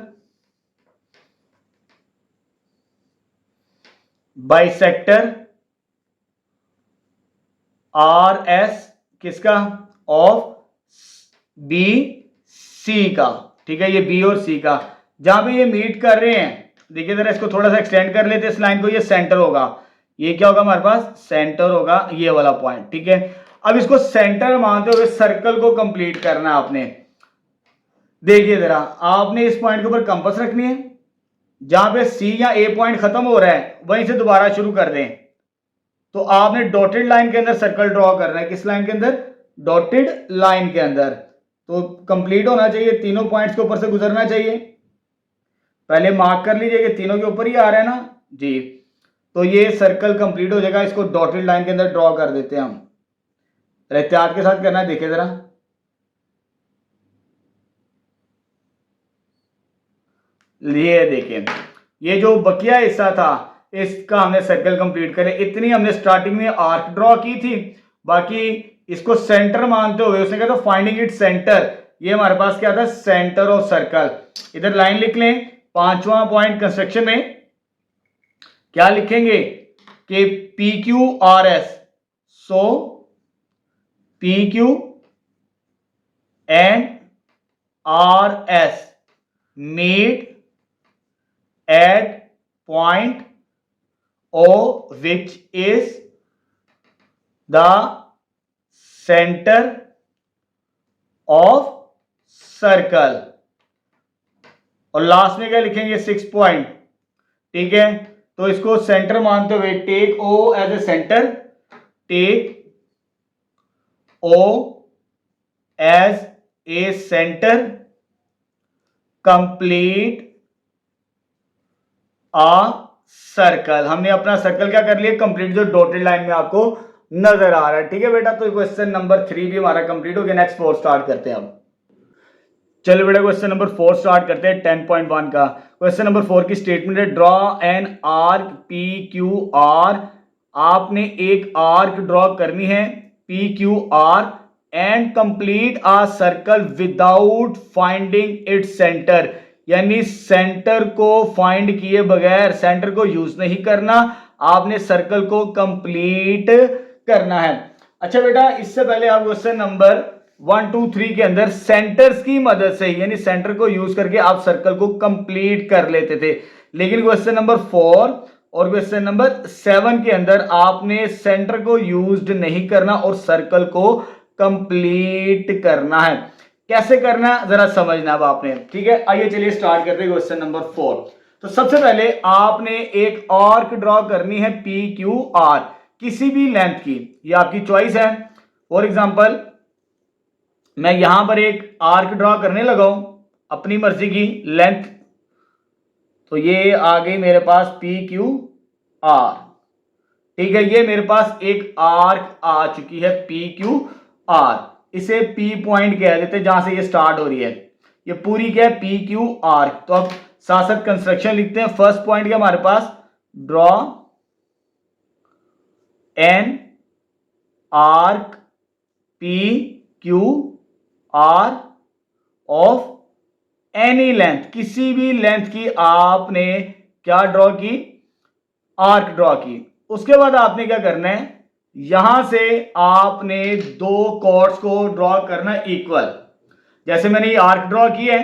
bisector R S, किसका, ऑफ बी सी का। ठीक है, ये बी और सी का, जहां पे ये मीट कर रहे हैं। देखिए जरा इसको थोड़ा सा एक्सटेंड कर लेते हैं इस लाइन को, ये सेंटर होगा। ये क्या होगा हमारे पास, सेंटर होगा, ये वाला पॉइंट। ठीक है, अब इसको सेंटर मानते हुए सर्कल को कंप्लीट करना है आपने। देखिए जरा, आपने इस पॉइंट के ऊपर कंपास रखनी है, जहां पे सी या ए पॉइंट खत्म हो रहा है वहीं से दोबारा शुरू कर दें। तो आपने डॉटेड लाइन के अंदर सर्कल ड्रॉ करना है, किस लाइन के अंदर, डॉटेड लाइन के अंदर। तो कंप्लीट होना चाहिए, तीनों पॉइंट्स के ऊपर से गुजरना चाहिए। पहले मार्क कर लीजिए कि तीनों के ऊपर ही आ रहा है ना जी। तो ये सर्कल कंप्लीट हो जाएगा। इसको डॉटेड लाइन के अंदर ड्रॉ कर देते हैं हम, एहतियात के साथ करना है। देखिए जरा, ये देखिए, ये जो बकिया हिस्सा था इसका हमने सर्कल कंप्लीट करे। इतनी हमने स्टार्टिंग में आर्क ड्रॉ की थी, बाकी इसको सेंटर मानते हुए उसने कहा था फाइंडिंग इट सेंटर। ये हमारे पास क्या था, सेंटर ऑफ सर्कल। इधर लाइन लिख लें। पांचवा पॉइंट कंस्ट्रक्शन में क्या लिखेंगे कि P Q R S, so P Q and R S meet at point O, which is the center of circle। और लास्ट में क्या लिखेंगे, 6 पॉइंट। ठीक है, तो इसको सेंटर मानते हुए take O as a centre, take O as a centre, complete a circle. हमने अपना सर्कल क्या कर लिया, कंप्लीट, जो डॉटेड लाइन में आपको नजर आ रहा है। ठीक है बेटा, तो क्वेश्चन नंबर 3 भी हमारा कंप्लीट हो गया। नेक्स्ट 4 स्टार्ट करते हैं अब। चलो बेटा, क्वेश्चन नंबर 4 स्टार्ट करते हैं 10.1 का। क्वेश्चन नंबर 4 की स्टेटमेंट है, draw an arc P Q R. आपने एक आर्क ड्रॉ करनी है P Q R and complete a circle without finding its centre. यानी सेंटर को फाइंड किए बगैर, सेंटर को यूज नहीं करना, आपने सर्कल को कंप्लीट करना है। अच्छा बेटा, इससे पहले आप क्वेश्चन नंबर 1, 2, 3 के अंदर सेंटर्स की मदद से, यानी सेंटर को यूज करके आप सर्कल को कंप्लीट कर लेते थे। लेकिन क्वेश्चन नंबर 4 और क्वेश्चन नंबर 7 के अंदर आपने सेंटर को यूज नहीं करना और सर्कल को कंप्लीट करना है। कैसे करना जरा समझना अब आपने। ठीक है, आइए चलिए स्टार्ट करते हैं क्वेश्चन नंबर 4। तो सबसे पहले आपने एक आर्क ड्रॉ करनी है पी क्यू आर, किसी भी लेंथ की, ये आपकी चॉइस है। फॉर एग्जाम्पल मैं यहां पर एक आर्क ड्रॉ करने लगा हूं अपनी मर्जी की लेंथ, तो ये आ गई मेरे पास पी क्यू आर। ठीक है, ये मेरे पास एक आर्क आ चुकी है पी क्यू आर। इसे पी पॉइंट कह देते हैं, जहां से ये स्टार्ट हो रही है। ये पूरी क्या है, पी क्यू आर्क। तो अब साथ साथ कंस्ट्रक्शन लिखते हैं। फर्स्ट पॉइंट क्या हमारे पास, draw an arc P Q R of any length, किसी भी लेंथ की आपने क्या ड्रॉ की, आर्क ड्रॉ की। उसके बाद आपने क्या करना है, यहां से आपने दो कॉर्ड्स को ड्रॉ करना इक्वल। जैसे मैंने ये आर्क ड्रॉ की है,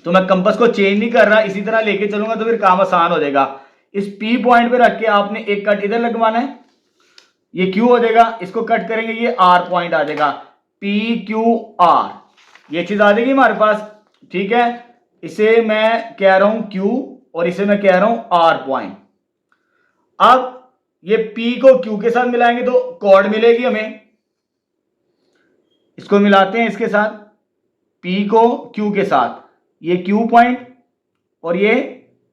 तो मैं कंपास को चेंज नहीं कर रहा, इसी तरह लेके चलूंगा तो फिर काम आसान हो जाएगा। इस पी पॉइंट पे रख के आपने एक कट इधर लगवाना है, ये क्यू हो जाएगा, इसको कट करेंगे, ये आर पॉइंट आ जाएगा, पी क्यू आर, ये चीज आ जाएगी हमारे पास। ठीक है, इसे मैं कह रहा हूं क्यू और इसे मैं कह रहा हूं आर पॉइंट। अब ये P को Q के साथ मिलाएंगे तो कॉर्ड मिलेगी हमें, इसको मिलाते हैं इसके साथ, P को Q के साथ, ये Q पॉइंट और ये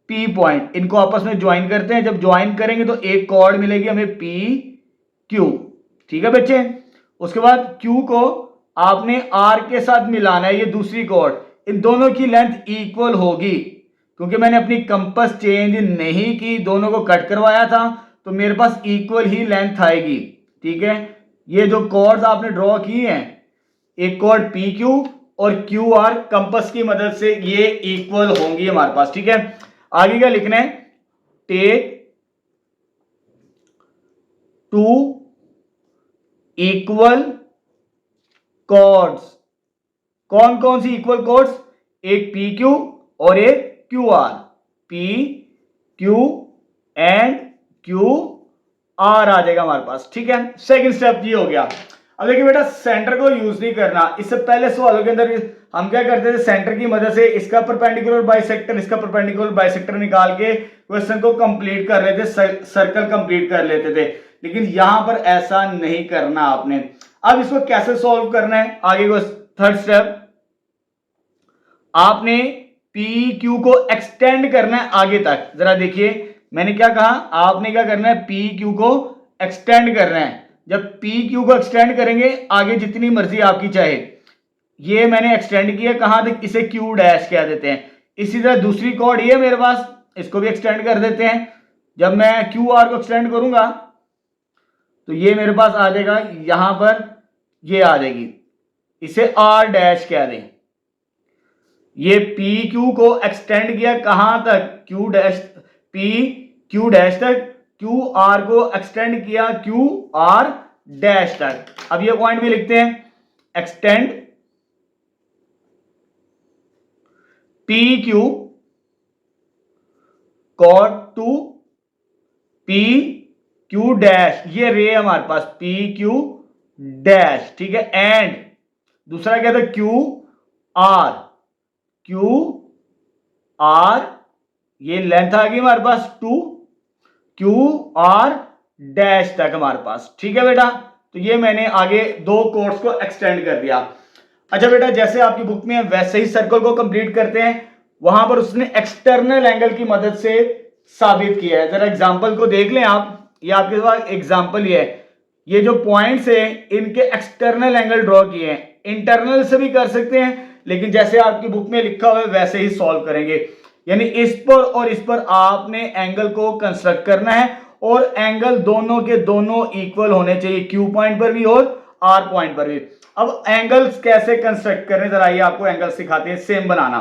P पॉइंट, इनको आपस में ज्वाइन करते हैं। जब ज्वाइन करेंगे तो एक कॉर्ड मिलेगी हमें P Q। ठीक है बच्चे, उसके बाद Q को आपने R के साथ मिलाना है, ये दूसरी कॉर्ड, इन दोनों की लेंथ इक्वल होगी। क्योंकि मैंने अपनी कंपास चेंज नहीं की, दोनों को कट करवाया था, तो मेरे पास इक्वल ही लेंथ आएगी। ठीक है, ये जो कॉर्ड्स आपने ड्रॉ किए हैं, एक कॉर्ड पी क्यू और क्यू आर, कंपास की मदद से ये इक्वल होंगी हमारे पास। ठीक है, आगे क्या लिखना है, टेक टू इक्वल कॉर्ड्स। कौन कौन सी इक्वल कॉर्ड्स, एक पी क्यू और एक Q R, P Q and Q R आ जाएगा हमारे पास। ठीक है, सेकंड स्टेप ये हो गया। अब देखिए बेटा, सेंटर को यूज नहीं करना। इससे पहले सवालों के अंदर हम क्या करते थे, सेंटर की मदद से इसका परपेंडिकुलर बाइसेक्टर, इसका परपेंडिकुलर बाइसेक्टर निकाल के क्वेश्चन को कंप्लीट कर लेते, सर्कल कंप्लीट कर लेते थे। लेकिन यहां पर ऐसा नहीं करना आपने। अब इसको कैसे सॉल्व करना है, आगे को थर्ड स्टेप, आपने पी क्यू को एक्सटेंड करना है आगे तक। जरा देखिए मैंने क्या कहा, आपने क्या करना है, पी क्यू को एक्सटेंड करना है। जब पी क्यू को एक्सटेंड करेंगे आगे जितनी मर्जी आपकी चाहे, ये मैंने एक्सटेंड किया कहां तक, इसे क्यू डैश कह देते हैं। इसी तरह दूसरी कॉर्ड ये मेरे पास, इसको भी एक्सटेंड कर देते हैं। जब मैं क्यू आर को एक्सटेंड करूंगा तो ये मेरे पास आ जाएगा, यहां पर ये आ जाएगी, इसे आर डैश कह दें। ये पी क्यू को एक्सटेंड किया कहां तक, Q dash, P Q dash तक, क्यू आर को एक्सटेंड किया क्यू आर डैश तक। अब ये पॉइंट भी लिखते हैं, extend P Q P Q dash, ये रे हमारे पास पी क्यू डैश, ठीक है। एंड दूसरा क्या था, क्यू आर, क्यू आर, ये लेंथ आ गई हमारे पास 2, क्यू आर डैश तक हमारे पास, ठीक है बेटा। तो ये मैंने आगे दो कोर्स को एक्सटेंड कर दिया। अच्छा बेटा, जैसे आपकी बुक में है वैसे ही सर्कल को कंप्लीट करते हैं। वहां पर उसने एक्सटर्नल एंगल की मदद से साबित किया है। जरा एग्जांपल को देख लें आप, ये आपके पास एग्जांपल ये है। ये जो पॉइंट्स है इनके एक्सटर्नल एंगल ड्रॉ किए हैं, इंटरनल से भी कर सकते हैं, लेकिन जैसे आपकी बुक में लिखा हुआ है वैसे ही सॉल्व करेंगे। यानी इस पर और इस पर आपने एंगल को कंस्ट्रक्ट करना है और एंगल दोनों के दोनों इक्वल होने चाहिए, क्यू पॉइंट पर भी और आर पॉइंट पर भी। अब एंगल्स कैसे कंस्ट्रक्ट करने, जरा आइए आपको एंगल सिखाते हैं सेम बनाना।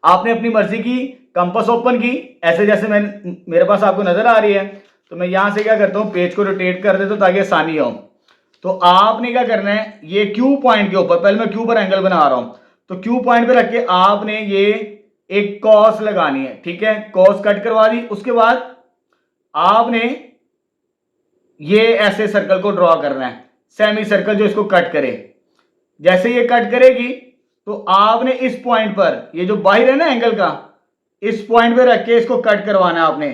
आपने अपनी मर्जी की कंपास ओपन की, ऐसे जैसे मेरे पास आपको नजर आ रही है, तो मैं यहां से क्या करता हूं, पेज को रोटेट कर देता हूं ताकि आसानी हो। तो आपने क्या करना है, ये क्यू पॉइंट के ऊपर, पहले मैं क्यू पर एंगल बना रहा हूं, तो क्यू पॉइंट पे रख के आपने ये एक कॉस लगानी है, ठीक है। कॉस कट करवा दी, उसके बाद आपने ये ऐसे सर्कल को ड्रॉ करना है, सेमी सर्कल जो इसको कट करे। जैसे ये कट करेगी तो आपने इस पॉइंट पर, ये जो बाहर है ना एंगल का, इस पॉइंट पे रख के इसको कट करवाना है आपने,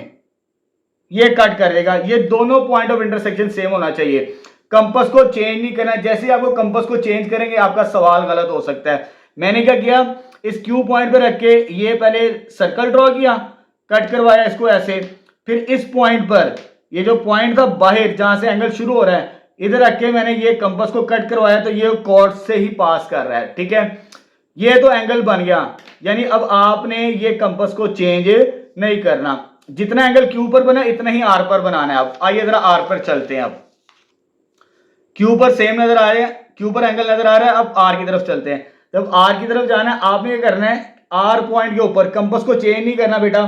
ये कट कर देगा। ये दोनों पॉइंट ऑफ इंटरसेक्शन सेम होना चाहिए, कंपास को चेंज नहीं करना। जैसे आपको कंपास को चेंज करेंगे आपका सवाल गलत हो सकता है। मैंने क्या किया, इस क्यू पॉइंट पे रख के ये पहले सर्कल ड्रॉ किया, कट करवाया इसको ऐसे, फिर इस पॉइंट पर, ये जो पॉइंट था बाहर जहां से एंगल शुरू हो रहा है, इधर रख के मैंने ये कंपास को कट करवाया, तो ये कॉर्ड से ही पास कर रहा है, ठीक है। ये तो एंगल बन गया। यानी अब आपने ये कंपास को चेंज नहीं करना, जितना एंगल क्यू पर बना इतना ही आर पर बनाना है। अब आइए जरा आर पर चलते हैं। अब क्यू पर सेम नजर आ रहा है, क्यू पर एंगल नजर आ रहा है, अब आर की तरफ चलते हैं। जब आर की तरफ जाना है आपने क्या करना है, आर पॉइंट के ऊपर कंपास को चेंज नहीं करना बेटा,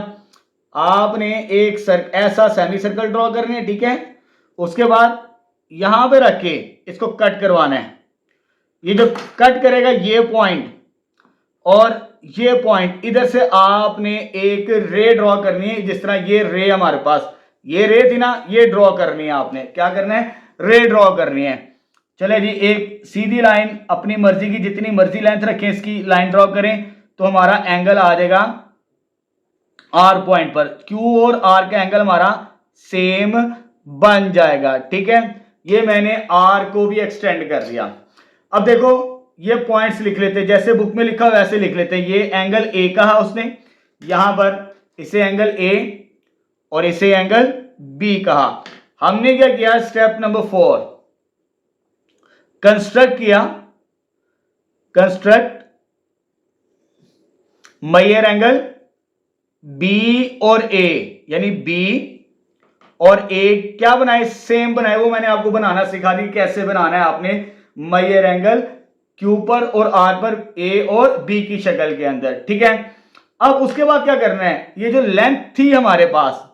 आपने एक ऐसा सेमी सर्कल ड्रॉ करना है, ठीक है। उसके बाद यहां पे रख के इसको कट करवाना है। ये जो कट करेगा ये पॉइंट और ये पॉइंट, इधर से आपने एक रे ड्रॉ करनी है। जिस तरह ये रे हमारे पास, ये रे थी ना, ये ड्रॉ करनी है। आपने क्या करना है, रे ड्रॉ करनी है। चले जी, एक सीधी लाइन, अपनी मर्जी की जितनी मर्जी लेंथ रखें इसकी लाइन ड्रॉ करें, तो हमारा एंगल आ जाएगा आर पॉइंट पर। क्यू और आर का एंगल हमारा सेम बन जाएगा, ठीक है। ये मैंने आर को भी एक्सटेंड कर दिया। अब देखो ये पॉइंट्स लिख लेते हैं, जैसे बुक में लिखा वैसे लिख लेते हैं। ये एंगल ए कहा उसने, यहां पर इसे एंगल ए और इसे एंगल बी कहा। हमने क्या किया, स्टेप नंबर 4 कंस्ट्रक्ट किया, कंस्ट्रक्ट मेजर एंगल बी और ए, यानी बी और ए क्या बनाए, सेम बनाए। वो मैंने आपको बनाना सिखा दी, कैसे बनाना है आपने मेजर एंगल क्यू पर और आर पर, ए और बी की शक्ल के अंदर, ठीक है। अब उसके बाद क्या करना है, ये जो लेंथ थी हमारे पास,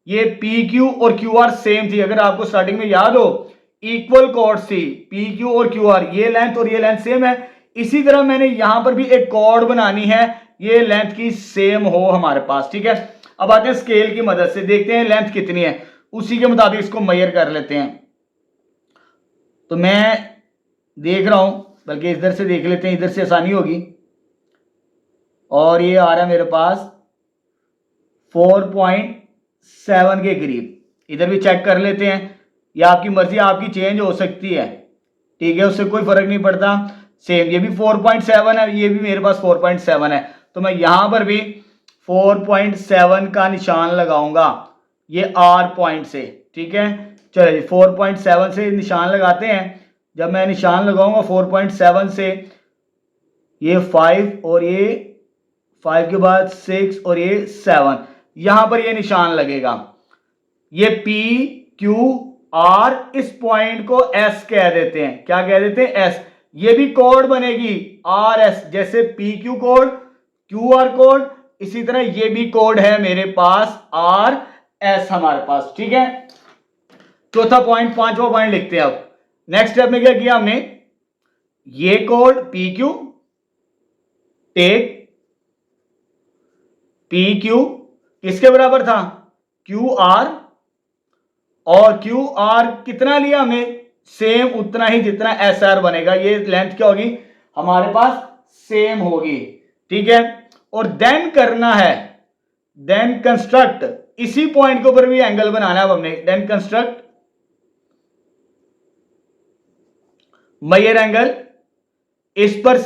ये पी क्यू और क्यू आर सेम थी। अगर आपको स्टार्टिंग में याद हो, इक्वल कॉर्ड्स थी, पी क्यू और क्यू आर, ये लेंथ और ये लेंथ सेम है। इसी तरह मैंने यहां पर भी एक कॉर्ड बनानी है, ये लेंथ की सेम हो हमारे पास, ठीक है। अब आते हैं स्केल की मदद से, देखते हैं लेंथ कितनी है, उसी के मुताबिक इसको मेजर कर लेते हैं। तो मैं देख रहा हूं, बल्कि इधर से देख लेते हैं, इधर से आसानी होगी। और ये आ रहा है मेरे पास 4.7 के करीब। इधर भी चेक कर लेते हैं, या आपकी मर्जी, आपकी चेंज हो सकती है, ठीक है, उससे कोई फर्क नहीं पड़ता। सेम ये भी 4.7 है, ये भी मेरे पास 4.7 है, तो मैं यहां पर भी 4.7 का निशान लगाऊंगा, ये आर पॉइंट से, ठीक है। चलिए 4.7 से निशान लगाते हैं। जब मैं निशान लगाऊंगा 4.7 से, ये 5 और ये 5 के बाद 6 और ये 7, यहां पर ये निशान लगेगा। ये P Q R, इस पॉइंट को S कह देते हैं। क्या कह देते हैं, S। ये भी कोड बनेगी RS, जैसे PQ कोड, QR कोड, इसी तरह ये भी कोड है मेरे पास RS हमारे पास, ठीक है। चौथा पॉइंट, पांचवा पॉइंट लिखते हैं। अब नेक्स्ट स्टेप में क्या किया हमने, ये कोड PQ टेक, PQ किसके बराबर था, QR और क्यू आर कितना लिया हमने, सेम उतना ही जितना एस आर बनेगा, ये लेंथ क्या होगी हमारे पास, सेम होगी, ठीक है। और देन करना है, देन कंस्ट्रक्ट, इसी पॉइंट के ऊपर भी एंगल बनाना है अब हमने, देन कंस्ट्रक्ट मेजर एंगल इस पर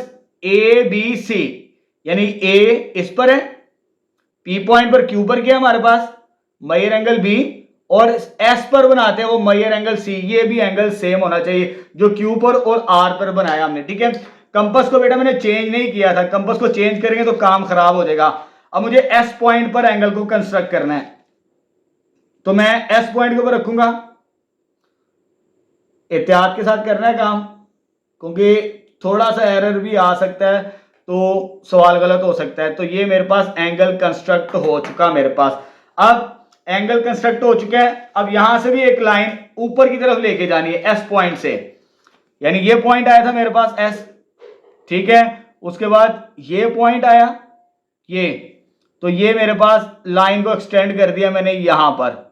ए बी सी, यानी ए इस पर है, पी पॉइंट पर क्यू पर क्या हमारे पास मेजर एंगल बी, और एस पर बनाते हैं वो मेजर एंगल सी, ये भी एंगल सेम होना चाहिए जो क्यू पर और आर पर बनाया हमने, ठीक है। कंपास को बेटा मैंने चेंज नहीं किया था, कंपास को चेंज करेंगे तो काम खराब हो जाएगा। अब मुझे एस पॉइंट पर एंगल को कंस्ट्रक्ट करना है, तो मैं एस पॉइंट के ऊपर रखूंगा, एहतियात के साथ करना है काम, क्योंकि थोड़ा सा एरर भी आ सकता है तो सवाल गलत हो सकता है। तो ये मेरे पास एंगल कंस्ट्रक्ट हो चुका मेरे पास। अब एंगल कंस्ट्रक्ट हो चुका है, अब यहां से भी एक लाइन ऊपर की तरफ लेके जानी है एस पॉइंट से, यानी ये पॉइंट आया था मेरे पास एस, ठीक है। उसके बाद ये पॉइंट आया ये, तो ये मेरे पास लाइन को एक्सटेंड कर दिया मैंने, यहां पर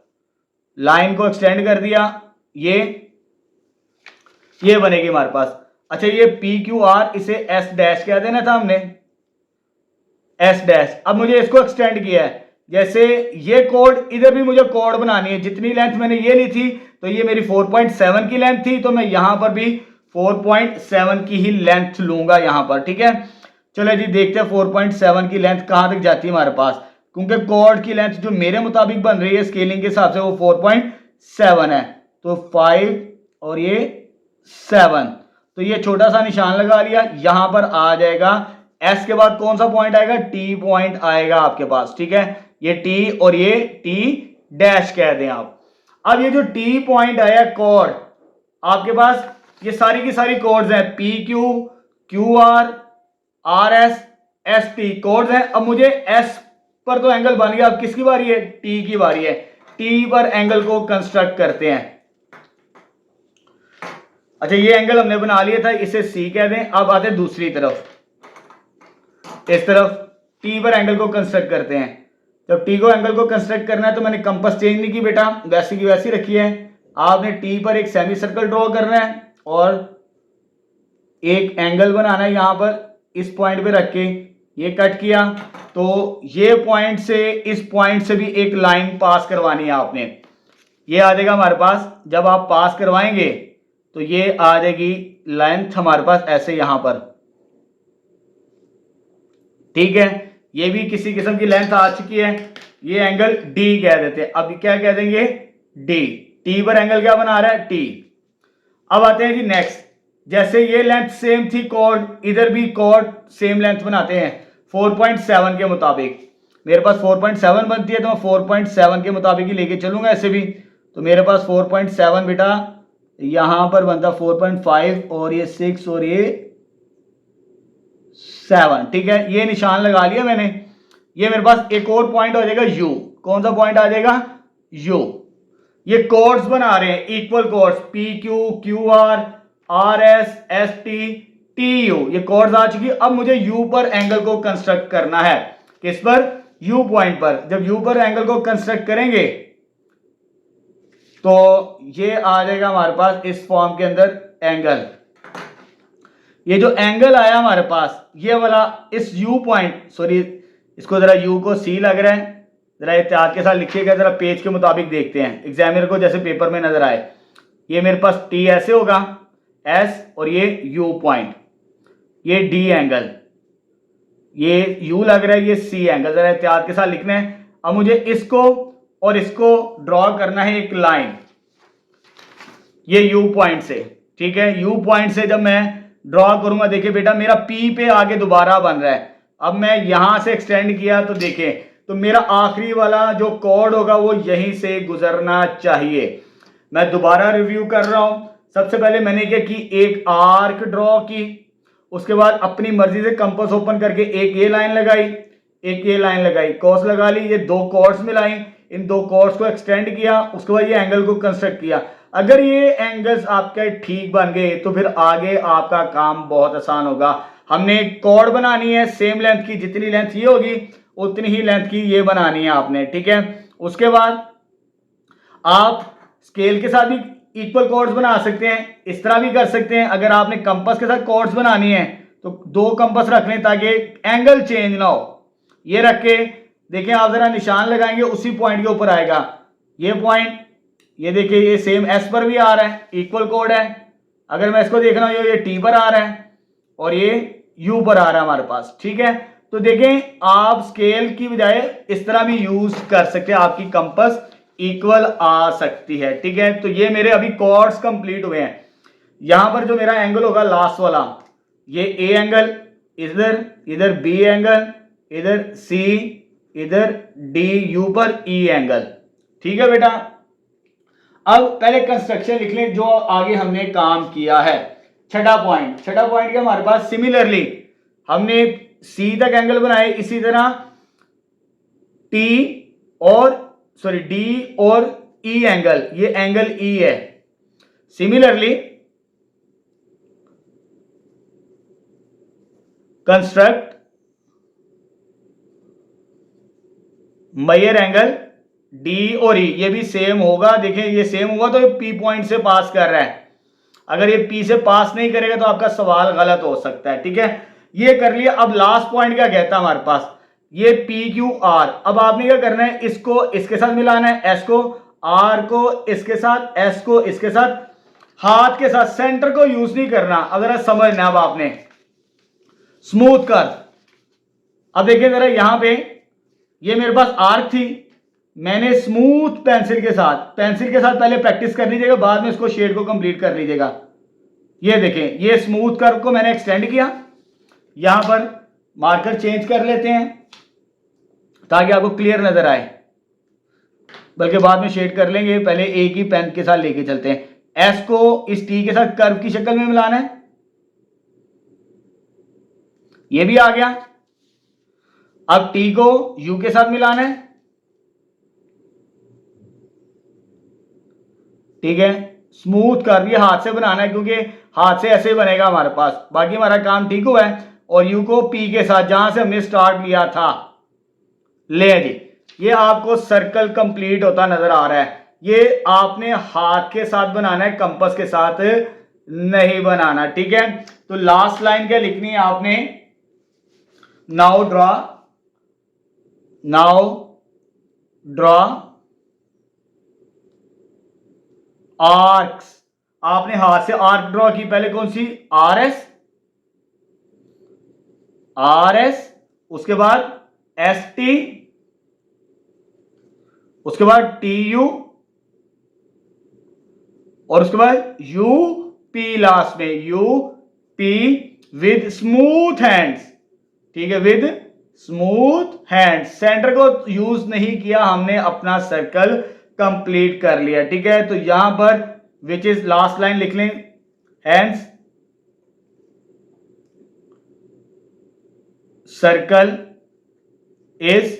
लाइन को एक्सटेंड कर दिया, ये बनेगी हमारे पास। अच्छा ये पी क्यू आर, इसे एस डैश कह देना था हमने, एस डैश। अब मुझे इसको एक्सटेंड किया है, जैसे ये कोड, इधर भी मुझे कोड बनानी है, जितनी लेंथ मैंने ये ली थी तो ये मेरी 4.7 की लेंथ थी, तो मैं यहां पर भी 4.7 की ही लेंथ लूंगा यहां पर, ठीक है। चलो जी देखते हैं 4.7 की लेंथ कहां तक जाती है हमारे पास, क्योंकि कोड की लेंथ जो मेरे मुताबिक बन रही है स्केलिंग के हिसाब से वो 4.7 है, तो 5 और ये 7, तो ये छोटा सा निशान लगा लिया, यहां पर आ जाएगा एस के बाद कौन सा पॉइंट आएगा, टी पॉइंट आएगा आपके पास, ठीक है। ये टी और ये टी डैश कह दें आप। अब ये जो टी पॉइंट आया कोड आपके पास, ये सारी की सारी कोड्स हैं, P Q, Q R, R S, S T codes हैं। अब मुझे एस पर तो एंगल बन गया, अब किसकी बारी है, टी की बारी है, टी पर एंगल को कंस्ट्रक्ट करते हैं। अच्छा ये एंगल हमने बना लिया था, इसे सी कह दें। अब आते हैं दूसरी तरफ, इस तरफ टी पर एंगल को कंस्ट्रक्ट करते हैं। जब टी को एंगल को कंस्ट्रक्ट करना है तो मैंने कंपास चेंज नहीं की बेटा, वैसी की वैसी रखी है। आपने टी पर एक सेमी सर्कल ड्रॉ करना है और एक एंगल बनाना है, यहां पर इस पॉइंट पे रख के ये कट किया, तो ये पॉइंट से इस पॉइंट से भी एक लाइन पास करवानी है आपने, ये आ जाएगा हमारे पास। जब आप पास करवाएंगे तो ये आ जाएगी लेंथ हमारे पास ऐसे यहां पर, ठीक है। ये भी किसी किस्म की लेंथ आ चुकी है, ये एंगल डी कह देते हैं। अब क्या कह देंगे, डी, टी पर एंगल क्या बना रहा है, टी। अब आते हैं जी नेक्स्ट, जैसे ये लेंथ सेम थी कॉर्ड, इधर भी कॉर्ड सेम लेंथ बनाते हैं 4.7 के मुताबिक। मेरे पास 4.7 बनती है तो मैं 4.7 के मुताबिक ही लेके चलूंगा ऐसे भी। तो मेरे पास 4.7 बेटा यहां पर बनता 4.5 और ये 6 और ये 7, ठीक है। ये निशान लगा लिया मैंने। ये मेरे पास एक और पॉइंट हो जाएगा यू, कौन सा पॉइंट आ जाएगा, यू। ये कोड्स बना रहे हैं, equal codes, P Q, Q R, R S, S T, T U, ये कोड्स आ चुकी। अब मुझे यू पर एंगल को कंस्ट्रक्ट करना है, किस पर, यू पॉइंट पर। जब यू पर एंगल को कंस्ट्रक्ट करेंगे तो ये आ जाएगा हमारे पास इस फॉर्म के अंदर एंगल। ये जो एंगल आया हमारे पास ये वाला, इस यू पॉइंट, सॉरी इसको जरा यू को सी लग रहा है, जरा एहतियात के साथ लिखिएगा, जरा पेज के मुताबिक देखते हैं एग्जामिनर को जैसे पेपर में नजर आए। ये मेरे पास टी ऐसे होगा, एस और ये यू पॉइंट, ये डी एंगल, ये यू लग रहा है, ये सी एंगल, जरा एहतियात के साथ लिखना है। अब मुझे इसको और इसको ड्रॉ करना है एक लाइन, ये यू पॉइंट से, ठीक है। यू पॉइंट से जब मैं ड्रॉ करूंगा, देखिए बेटा मेरा पी पे आगे दोबारा बन रहा है। अब मैं यहां से एक्सटेंड किया तो देखें, तो मेरा आखिरी वाला जो कोड होगा वो यहीं से गुजरना चाहिए। मैं दोबारा रिव्यू कर रहा हूं। सबसे पहले मैंने क्या की, एक आर्क ड्रॉ की, उसके बाद अपनी मर्जी से कंपास ओपन करके एक ये लाइन लगाई, एक ये लाइन लगाई, कॉस लगा ली, ये दो कॉर्ड्स मिलाई, इन दो कॉर्ड्स को एक्सटेंड किया, उसके बाद ये एंगल को कंस्ट्रक्ट किया। अगर ये एंगल्स आपके ठीक बन गए तो फिर आगे आपका काम बहुत आसान होगा। हमने कॉर्ड बनानी है सेम लेंथ की, जितनी लेंथ ये होगी उतनी ही लेंथ की ये बनानी है आपने, ठीक है। उसके बाद आप स्केल के साथ भी इक्वल कॉर्ड्स बना सकते हैं, इस तरह भी कर सकते हैं। अगर आपने कंपास के साथ कॉर्ड्स बनानी है तो दो कंपास रख लें ताकि एंगल चेंज ना हो। ये रख के देखें, आप जरा निशान लगाएंगे उसी पॉइंट के ऊपर आएगा ये पॉइंट। ये देखिए ये सेम एस पर भी आ रहा है, इक्वल कोड है। अगर मैं इसको देख रहा हूं ये टी पर आ रहा है और ये यू पर आ रहा है हमारे पास, ठीक है। तो देखें आप स्केल की बजाय इस तरह भी यूज कर सकते हैं, आपकी कंपास इक्वल आ सकती है, ठीक है। तो ये मेरे अभी कॉर्ड्स कंप्लीट हुए हैं। यहां पर जो मेरा एंगल होगा लास्ट वाला, ये ए एंगल, इधर इधर बी एंगल, इधर सी, इधर डी, यू पर ई एंगल, ठीक है बेटा। अब पहले कंस्ट्रक्शन लिख लें जो आगे हमने काम किया है। छठा पॉइंट के हमारे पास सिमिलरली हमने सी तक एंगल बनाए, इसी तरह टी और डी और ई एंगल, ये एंगल ई है। Similarly construct measure angle D और ई, ये भी सेम होगा। देखें ये सेम होगा तो ये पी पॉइंट से पास कर रहा है। अगर ये पी से पास नहीं करेगा तो आपका सवाल गलत हो सकता है, ठीक है। ये कर लिया। अब लास्ट पॉइंट क्या कहता है हमारे पास, ये पी क्यू आर। अब आपने क्या करना है, इसको इसके साथ मिलाना है, एस को, आर को इसके साथ, एस को इसके साथ, हाथ के साथ, सेंटर को यूज नहीं करना। अगर समझना अब आपने स्मूथ कर। अब देखिए जरा यहां पे ये मेरे पास आर्क थी, मैंने स्मूथ पेंसिल के साथ पहले प्रैक्टिस कर लीजिएगा, बाद में इसको शेड को कंप्लीट कर लीजिएगा। ये देखें ये स्मूथ कर्व को मैंने एक्सटेंड किया। यहां पर मार्कर चेंज कर लेते हैं ताकि आपको क्लियर नजर आए, बल्कि बाद में शेड कर लेंगे, पहले एक ही पेन के साथ लेके चलते हैं। एस को इस टी के साथ कर्व की शक्ल में मिलाना है, ये भी आ गया। अब टी को यू के साथ मिलाना है, ठीक है। स्मूथ कर्व ये हाथ से बनाना है क्योंकि हाथ से ऐसे बनेगा हमारे पास। बाकी हमारा काम ठीक हुआ है। और यू को पी के साथ जहां से हमने स्टार्ट लिया था, ले जी, ये आपको सर्कल कंप्लीट होता नजर आ रहा है। ये आपने हाथ के साथ बनाना है, कंपास के साथ नहीं बनाना, ठीक है। तो लास्ट लाइन क्या लिखनी है आपने, नाउ ड्रॉ आर्क्स। आपने हाथ से आर्क ड्रॉ की, पहले कौन सी, आर एस, उसके बाद एस टी, उसके बाद टी यू, और उसके बाद यू पी लास्ट में, U P with smooth hands, ठीक है, विद स्मूथ हैंड्स। सेंटर को यूज नहीं किया हमने, अपना सर्कल कंप्लीट कर लिया, ठीक है। तो यहां पर विच इज लास्ट लाइन लिख लें, हैंड्स सर्कल इज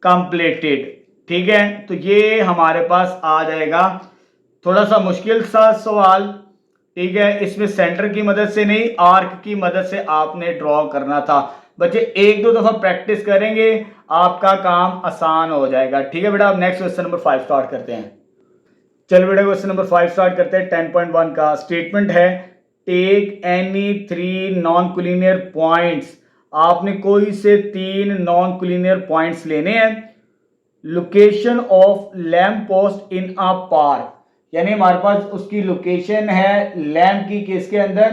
कंप्लीटेड, ठीक है। तो ये हमारे पास आ जाएगा। थोड़ा सा मुश्किल सा सवाल, ठीक है, इसमें सेंटर की मदद से नहीं आर्क की मदद से आपने ड्रॉ करना था। बच्चे एक दो दफा प्रैक्टिस करेंगे आपका काम आसान हो जाएगा, ठीक है बेटा। अब नेक्स्ट क्वेश्चन नंबर 5 स्टार्ट करते हैं। चलो बेटा क्वेश्चन नंबर 5 स्टार्ट करते हैं। 10.1 का स्टेटमेंट है, take any 3 non collinear points. आपने कोई से 3 नॉन कोलिनियर पॉइंट्स लेने हैं। Location of lamp post in a park, यानी हमारे पास उसकी लोकेशन है लैम्प की, किसके अंदर,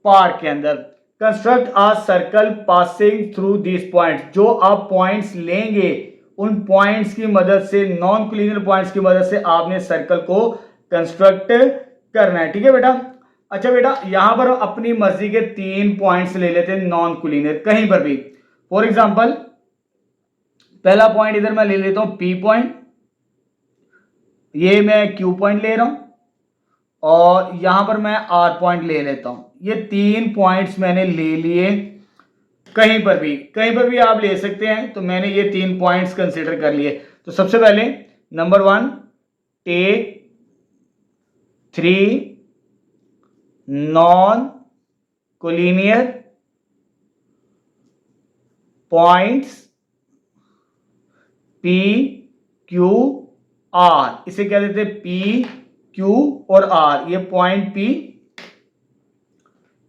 पार्क के अंदर। Construct a circle passing through this point. जो आप पॉइंट्स लेंगे उन पॉइंट्स की मदद से, नॉन कोलिनियर पॉइंट्स की मदद से आपने सर्कल को कंस्ट्रक्ट करना है, ठीक है बेटा। अच्छा बेटा यहां पर अपनी मर्जी के 3 पॉइंट्स ले लेते हैं नॉन कोलिनियर, कहीं पर भी। फॉर एग्जांपल पहला पॉइंट इधर मैं ले लेता हूं पी पॉइंट, ये मैं क्यू पॉइंट ले रहा हूं, और यहां पर मैं आर पॉइंट ले लेता हूं। ये 3 पॉइंट्स मैंने ले लिए, कहीं पर भी आप ले सकते हैं। तो मैंने ये 3 पॉइंट्स कंसीडर कर लिए। तो सबसे पहले number 1, take 3 non collinear points P Q R, इसे क्या देते हैं पी क्यू और आर, ये पॉइंट पी,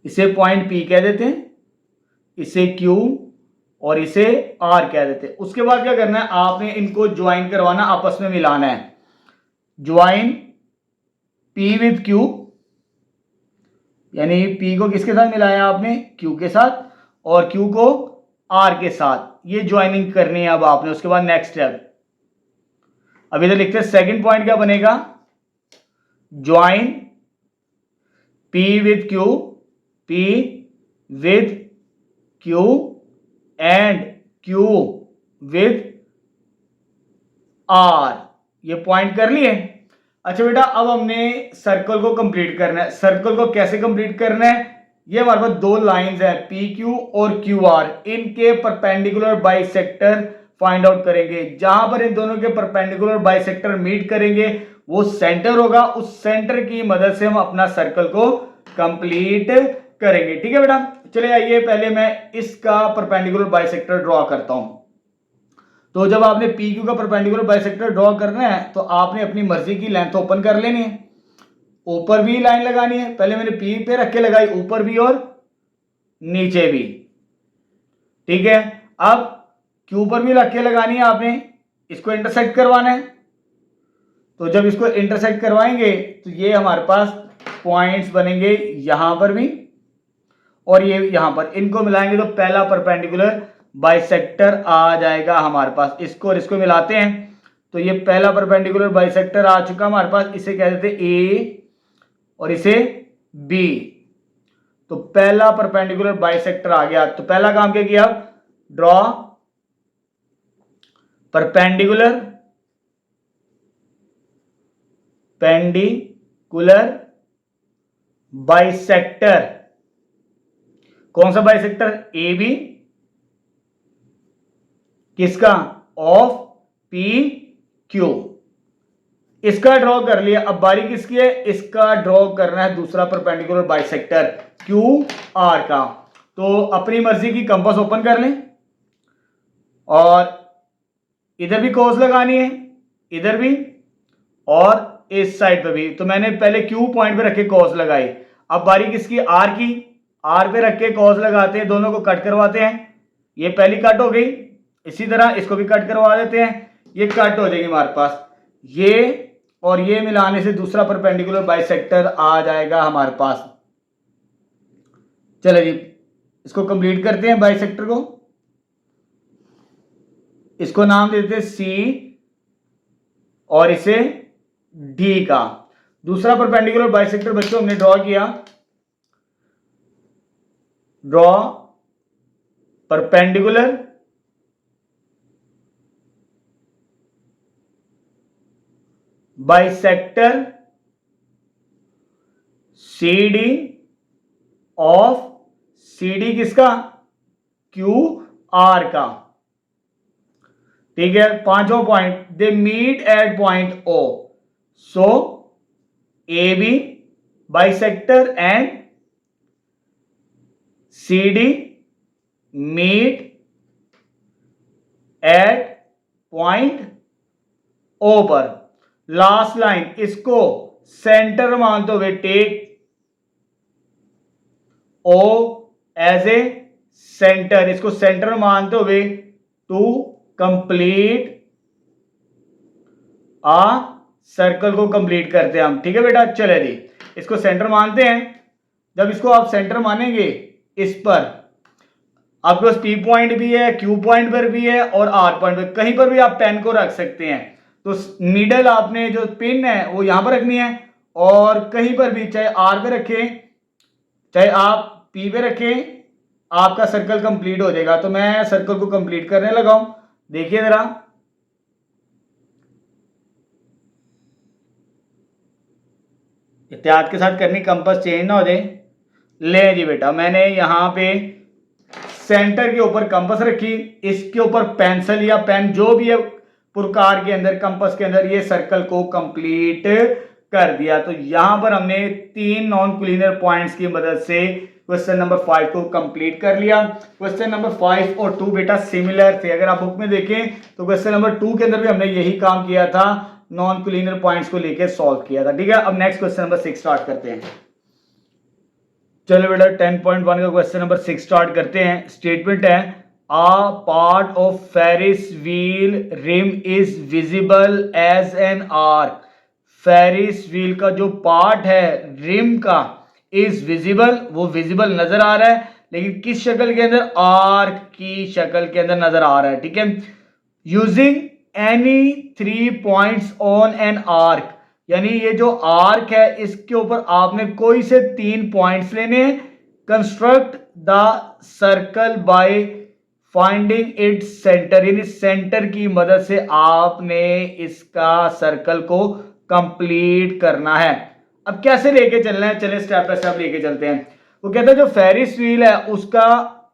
इसे पॉइंट पी कह देते हैं, इसे क्यू और इसे आर कह देते हैं। उसके बाद क्या करना है, आपने इनको ज्वाइन करवाना, आपस में मिलाना है। ज्वाइन पी विद क्यू, यानी पी को किसके साथ मिलाया आपने, क्यू के साथ, और क्यू को आर के साथ, ये ज्वाइनिंग करनी है अब आपने। उसके बाद नेक्स्ट स्टेप, अब इधर लिखते हैं सेकंड पॉइंट क्या बनेगा, join P with Q, P with Q and Q with R, ये पॉइंट कर लिए। अच्छा बेटा, अब हमने सर्कल को कंप्लीट करना है। सर्कल को कैसे कंप्लीट करना है, ये हमारे पास दो लाइंस है पी क्यू और क्यू आर, इनके परपेंडिकुलर बाइसेक्टर फाइंड आउट करेंगे। जहां पर इन दोनों के परपेंडिकुलर बाइसेक्टर मीट करेंगे वो सेंटर होगा, उस सेंटर की मदद से हम अपना सर्कल को कंप्लीट करेंगे। ठीक है बेटा, चलिए आइए पहले मैं इसका परपेंडिकुलर बाइसेक्टर ड्रॉ करता हूं। तो जब आपने पी क्यू का परपेंडिकुलर बाइसेक्टर ड्रॉ करना है तो आपने अपनी मर्जी की लेंथ ओपन कर लेनी है, ऊपर भी लाइन लगानी है। पहले मैंने पी पे रख के लगाई, ऊपर भी और नीचे भी। ठीक है, अब क्यू पर भी रख के लगानी है आपने, इसको इंटरसेक्ट करवाना है। तो जब इसको इंटरसेक्ट करवाएंगे तो ये हमारे पास पॉइंट्स बनेंगे, यहां पर भी और ये यहां पर, इनको मिलाएंगे तो पहला परपेंडिकुलर बाइसेक्टर आ जाएगा हमारे पास। इसको और इसको मिलाते हैं तो ये पहला परपेंडिकुलर बाइसेक्टर आ चुका हमारे पास, इसे कह देते हैं ए और इसे बी। तो पहला परपेंडिकुलर बाइसेक्टर आ गया। तो पहला काम क्या किया, ड्रॉ परपेंडिकुलर बाइसेक्टर। कौन सा बाइसेक्टर, ए बी, किसका, ऑफ पी क्यू। इसका ड्रॉ कर लिया। अब बारी किसकी है, इसका ड्रॉ करना है दूसरा परपेंडिकुलर बाइसेक्टर क्यू आर का। तो अपनी मर्जी की कंपास ओपन कर लें और इधर भी कॉस लगानी है, इधर भी और इस साइड पे भी। तो मैंने पहले क्यू पॉइंट पे रख के कॉस लगाई। अब बारी किसकी, आर की, आर पे रख के कॉस लगाते हैं, दोनों को कट करवाते हैं। ये पहली कट हो गई, इसी तरह इसको भी कट करवा देते हैं, ये कट हो जाएगी हमारे पास। ये और ये मिलाने से दूसरा परपेंडिकुलर बाइसेक्टर आ जाएगा हमारे पास। चलो जी, इसको कंप्लीट करते हैं बाइसेक्टर को। इसको नाम देते हैं सी और इसे डी का। दूसरा परपेंडिकुलर बाइसेक्टर बच्चों हमने ड्रॉ किया, draw perpendicular bisector C D of, C D किसका, क्यू आर का। ठीक है, पांचों point, they meet at point O, so A B bisector and C D meet at point O पर। लास्ट लाइन, इसको सेंटर मानते हुए take O as a centre, इसको सेंटर मानते हुए टू कंप्लीट आ सर्कल को कंप्लीट करते हैं हम। ठीक है बेटा, चले जी, इसको सेंटर मानते हैं। जब इसको आप सेंटर मानेंगे, इस पर आपके पास पी पॉइंट भी है, क्यू पॉइंट पर भी है और आर पॉइंट पर, कहीं पर भी आप पेन को रख सकते हैं। तो नीडल आपने जो पिन है वो यहां पर रखनी है और कहीं पर भी, चाहे आर पे रखें चाहे आप पी पे रखें, आपका सर्कल कंप्लीट हो जाएगा। तो मैं सर्कल को कंप्लीट करने लगा हूं, देखिए जरा। एहतियात के साथ करनी, कंपास चेंज ना हो जाए। ले जी बेटा, मैंने यहां पे सेंटर के ऊपर कंपास रखी, इसके ऊपर पेंसिल या पेन जो भी है पुरकार के अंदर, कंपास के अंदर, ये सर्कल को कंप्लीट कर दिया। तो यहां पर हमने 3 नॉन कोलिनियर पॉइंट्स की मदद से क्वेश्चन नंबर 5 को कंप्लीट कर लिया। क्वेश्चन नंबर 5 और 2 बेटा सिमिलर थे। अगर आप बुक में देखें तो क्वेश्चन नंबर 2 के अंदर भी हमने यही काम किया था, नॉन कोलिनियर पॉइंट्स को लेकर सॉल्व किया था। ठीक है, अब नेक्स्ट क्वेश्चन नंबर 6 स्टार्ट करते हैं। चलो बेटा 10.1 का क्वेश्चन नंबर 6 स्टार्ट करते हैं। स्टेटमेंट है a part of Ferris wheel rim is visible as an arc. Ferris wheel का जो पार्ट है रिम का इज विजिबल, वो विजिबल नजर आ रहा है, लेकिन किस शक्ल के अंदर? आर्क की शक्ल के अंदर नजर आ रहा है। ठीक है, using any 3 points on an arc, यानी ये जो आर्क है इसके ऊपर आपने कोई से 3 पॉइंट्स लेने हैं। Construct the circle by finding its centre, यानी सेंटर की मदद से आपने इसका सर्कल को कंप्लीट करना है। अब कैसे लेके चलना है, चले स्टेप बाय स्टेप लेके चलते हैं। वो कहता है जो फेरिस व्हील है उसका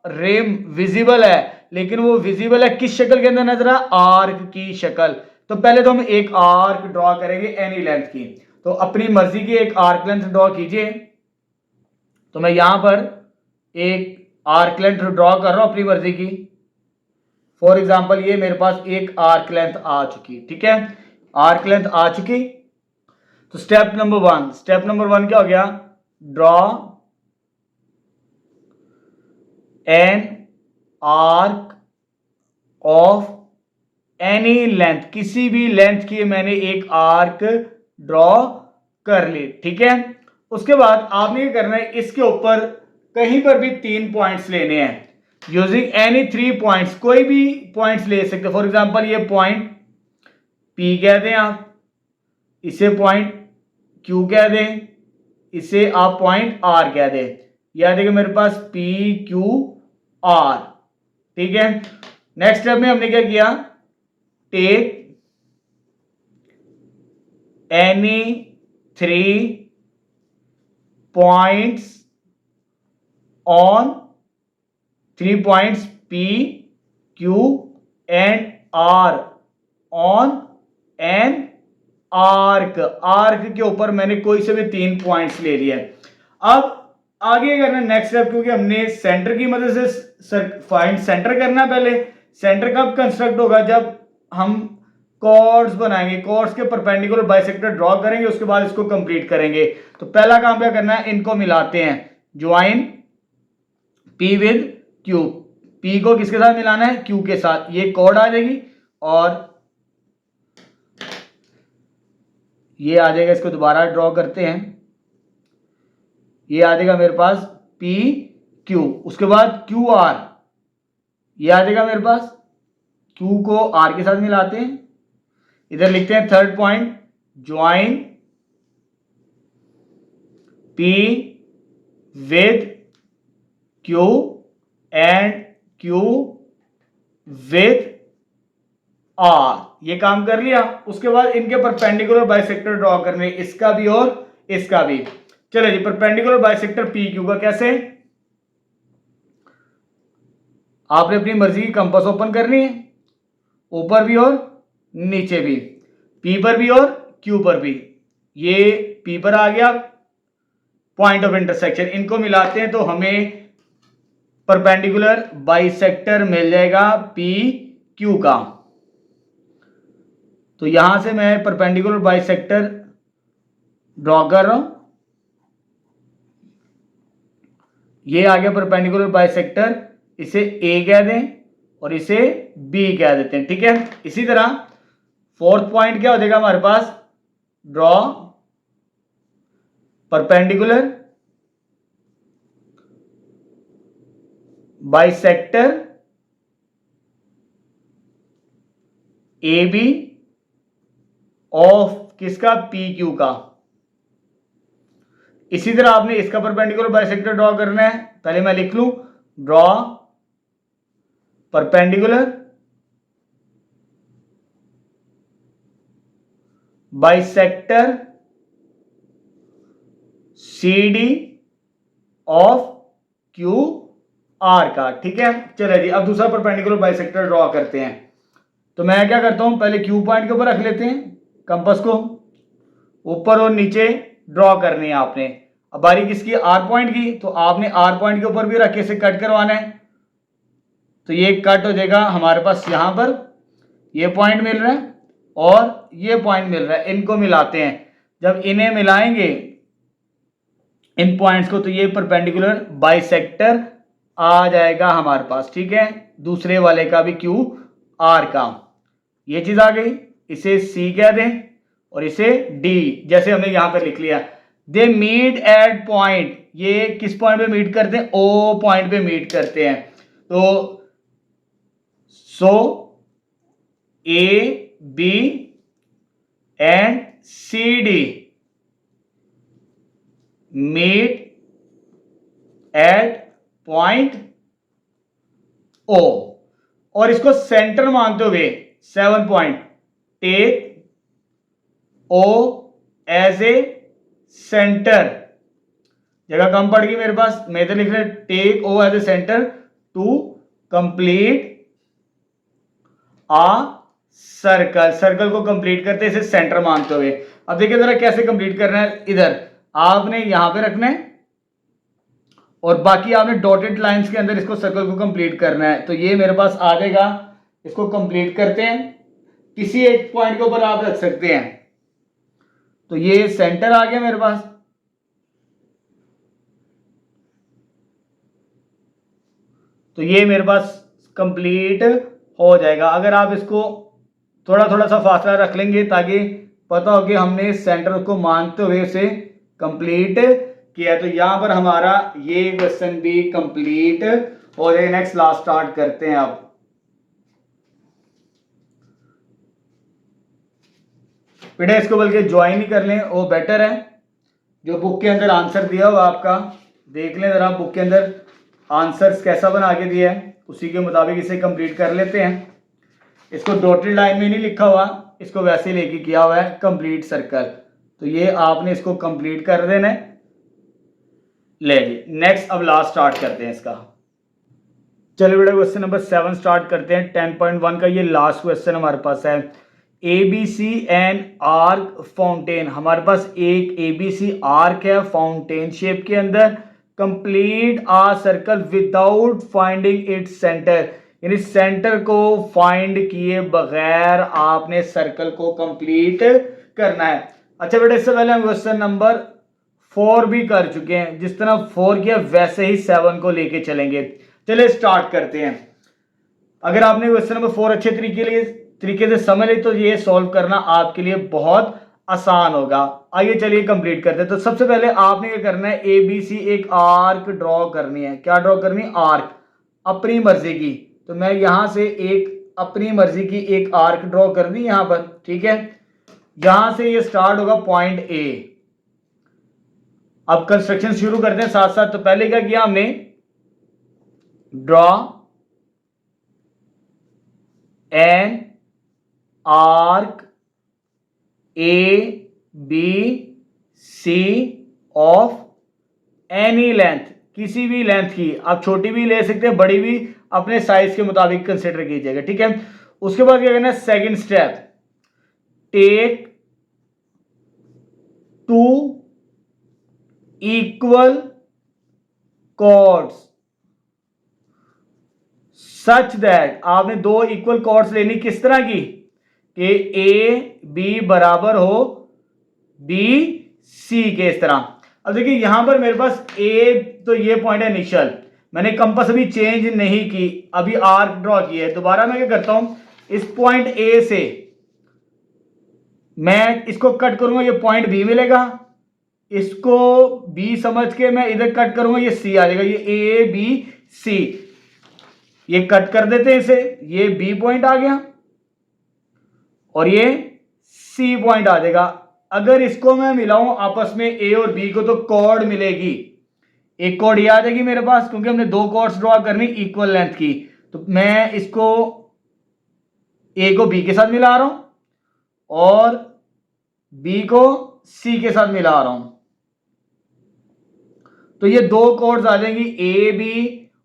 रिम विजिबल है, लेकिन वो विजिबल है किस शक्ल के अंदर नजर आ? आर्क की शक्ल। तो पहले तो हम एक आर्क ड्रॉ करेंगे एनी लेंथ की। तो अपनी मर्जी की एक आर्क लेंथ ड्रॉ कीजिए। तो मैं यहां पर एक आर्क लेंथ ड्रॉ कर रहा हूं अपनी मर्जी की। फॉर एग्जांपल ये मेरे पास एक आर्क लेंथ आ चुकी। ठीक है, आर्क लेंथ आ चुकी। तो स्टेप नंबर 1 क्या हो गया? Draw an arc of any length, किसी भी लेंथ की मैंने एक आर्क ड्रॉ कर ली। ठीक है, उसके बाद आपने क्या करना है, इसके ऊपर कहीं पर भी 3 पॉइंट्स लेने हैं। यूजिंग एनी 3 पॉइंट्स, कोई भी पॉइंट्स ले सकते। फॉर एग्जांपल ये पॉइंट P कह दें आप, इसे पॉइंट Q कह दें, इसे आप पॉइंट R कह दें। याद है कि मेरे पास P Q R। ठीक है, नेक्स्ट स्टेप में हमने क्या किया? Take any 3 points on 3 points P Q and R on an arc. Arc के ऊपर मैंने कोई से भी 3 पॉइंट्स ले लिए। अब आगे करना नेक्स्ट स्टेप, क्योंकि हमने सेंटर की मदद से फाइंड सेंटर करना। पहले सेंटर कब कंस्ट्रक्ट होगा? जब हम कॉर्ड्स बनाएंगे, कॉर्ड्स के परपेंडिकुलर बाइसेक्टर ड्रॉ करेंगे, उसके बाद इसको कंप्लीट करेंगे। तो पहला काम क्या करना है, इनको मिलाते हैं। Join P with Q, P को किसके साथ मिलाना है? Q के साथ। ये कॉर्ड आ जाएगी और ये आ जाएगा। इसको दोबारा ड्रॉ करते हैं। ये आ जाएगा मेरे पास P Q, उसके बाद Q R, ये आ जाएगा मेरे पास। Q को R के साथ मिलाते हैं। इधर लिखते हैं third point, join P with Q and Q with R। ये काम कर लिया। उसके बाद इनके परपेंडिकुलर बाइसेक्टर ड्रॉ करने, इसका भी और इसका भी। चलो जी, परपेंडिकुलर बाइसेक्टर पी क्यू का कैसे? आपने अपनी मर्जी की कंपास ओपन करनी है, ऊपर भी और नीचे भी, पी पर भी और क्यू पर भी। ये पी पर आ गया पॉइंट ऑफ इंटरसेक्शन, इनको मिलाते हैं तो हमें परपेंडिकुलर बाइसेक्टर मिल जाएगा पी क्यू का। तो यहां से मैं परपेंडिकुलर बाइसेक्टर ड्रॉ कर रहा हूं। ये आ गया परपेंडिकुलर बाइसेक्टर, इसे ए कह दें और इसे बी कह देते हैं। ठीक है, इसी तरह फोर्थ पॉइंट क्या हो जाएगा हमारे पास? Draw perpendicular bisector A B of किसका? पी क्यू का। इसी तरह आपने इसका परपेंडिकुलर बाइसेक्टर ड्रॉ करना है। पहले मैं लिख लूं, draw perpendicular bisector C D of Q R का। ठीक है, चलिए जी, अब दूसरा परपेंडिकुलर बाइसेक्टर ड्रॉ करते हैं। तो मैं क्या करता हूं, पहले क्यू पॉइंट के ऊपर रख लेते हैं कंपास को, ऊपर और नीचे ड्रॉ करनी है आपने। अब बारी किसकी? आर पॉइंट की। तो आपने आर पॉइंट के ऊपर भी रख के इसे कट करवाना है। तो ये कट हो जाएगा हमारे पास, यहां पर ये पॉइंट मिल रहा है और ये पॉइंट मिल रहा है, इनको मिलाते हैं। जब इन्हें मिलाएंगे इन पॉइंट्स को, तो ये परपेंडिकुलर बाइसेक्टर आ जाएगा हमारे पास, ठीक है। दूसरे वाले का भी क्यू आर का, ये चीज आ गई। इसे सी कह दें और इसे डी, जैसे हमने यहां पर लिख लिया। दे मीट एट पॉइंट, ये किस पॉइंट पे मीट करते हैं? ओ पॉइंट पे मीट करते हैं। तो so A B and C D meet at point O, और इसको सेंटर मानते हुए 7 point, take O as a centre. जगह कम पड़ गई मेरे पास, मैं तो लिख रहा take O as a centre to complete a circle. Circle को कंप्लीट करते इसे सेंटर मानते हुए। अब देखिए जरा कैसे कंप्लीट करना है। इधर आपने यहां पे रखना है और बाकी आपने डॉटेड लाइंस के अंदर इसको सर्कल को कंप्लीट करना है। तो ये मेरे पास आ जाएगा, इसको कंप्लीट करते हैं। किसी एक पॉइंट के ऊपर आप रख सकते हैं। तो ये सेंटर आ गया मेरे पास। तो ये मेरे पास कंप्लीट हो जाएगा। अगर आप इसको थोड़ा थोड़ा सा फासला रख लेंगे ताकि पता हो कि हमने सेंटर को मानते हुए उसे कंप्लीट किया, तो यहां पर हमारा ये क्वेश्चन भी कंप्लीट हो जाएगा। नेक्स्ट लास्ट स्टार्ट करते हैं। आप बेटा इसको बल्कि ज्वाइन ही कर लें, वो बेटर है। जो बुक के अंदर आंसर दिया हुआ आपका देख लें जरा, बुक के अंदर आंसर्स कैसा बना के दिया है, उसी के मुताबिक इसे कंप्लीट कर लेते हैं। इसको डॉटेड लाइन में नहीं लिखा हुआ, इसको वैसे लेके किया हुआ है कंप्लीट सर्कल। तो ये आपने इसको कंप्लीट कर देना है। ले जी नेक्स्ट, अब लास्ट स्टार्ट करते हैं इसका। चलिए बेटा क्वेश्चन नंबर 7 स्टार्ट करते हैं। 10.1 का ये लास्ट क्वेश्चन हमारे पास है। ABC एंड आर्क फाउंटेन, हमारे पास एक ABC आर्क है फाउंटेन शेप के अंदर। Complete a circle without finding its centre, यानी सेंटर को फाइंड किए बगैर आपने सर्कल को कंप्लीट करना है। अच्छा बेटा इससे पहले हम क्वेश्चन नंबर 4 भी कर चुके हैं। जिस तरह 4 किया वैसे ही 7 को लेके चलेंगे। चलिए स्टार्ट करते हैं। अगर आपने क्वेश्चन नंबर 4 अच्छे तरीके से समझ ली तो ये सॉल्व करना आपके लिए बहुत आसान होगा। आइए चलिए कंप्लीट करते हैं। तो सबसे पहले आपने क्या करना है, ABC एक आर्क ड्रॉ करनी है। क्या ड्रॉ करनी है? आर्क, अपनी मर्जी की। तो मैं यहां से एक अपनी मर्जी की एक आर्क ड्रॉ कर दी यहां पर, ठीक है। यहां से ये स्टार्ट होगा पॉइंट ए। अब कंस्ट्रक्शन शुरू करते हैं साथ साथ। तो पहले क्या किया हमने, draw an arc ABC of any length, किसी भी लेंथ की। आप छोटी भी ले सकते हैं, बड़ी भी अपने साइज के मुताबिक कंसिडर कीजिएगा, ठीक है। उसके बाद क्या करना है, second step, take 2 equal chords such that, आपने 2 इक्वल कॉर्ड्स लेनी। किस तरह की कि AB बराबर हो BC के, इस तरह। अब देखिए यहां पर मेरे पास A, तो ये पॉइंट है इनिशियल, मैंने कंपास अभी चेंज नहीं की, अभी आर्क ड्रॉ की है। दोबारा मैं क्या करता हूं, इस पॉइंट A से मैं इसको कट करूंगा, ये पॉइंट B मिलेगा। इसको B समझ के मैं इधर कट करूंगा, ये C आ जाएगा। ये ABC, ये कट कर देते हैं इसे, ये B पॉइंट आ गया और ये C पॉइंट आ जाएगा। अगर इसको मैं मिलाऊं आपस में A और B को, तो कॉर्ड मिलेगी। एक कॉर्ड ये आ जाएगी मेरे पास, क्योंकि हमने 2 कॉर्ड्स ड्रॉ करनी इक्वल लेंथ की। तो मैं इसको A को B के साथ मिला रहा हूं और B को C के साथ मिला रहा हूं। तो ये 2 कॉर्ड्स आ जाएंगी AB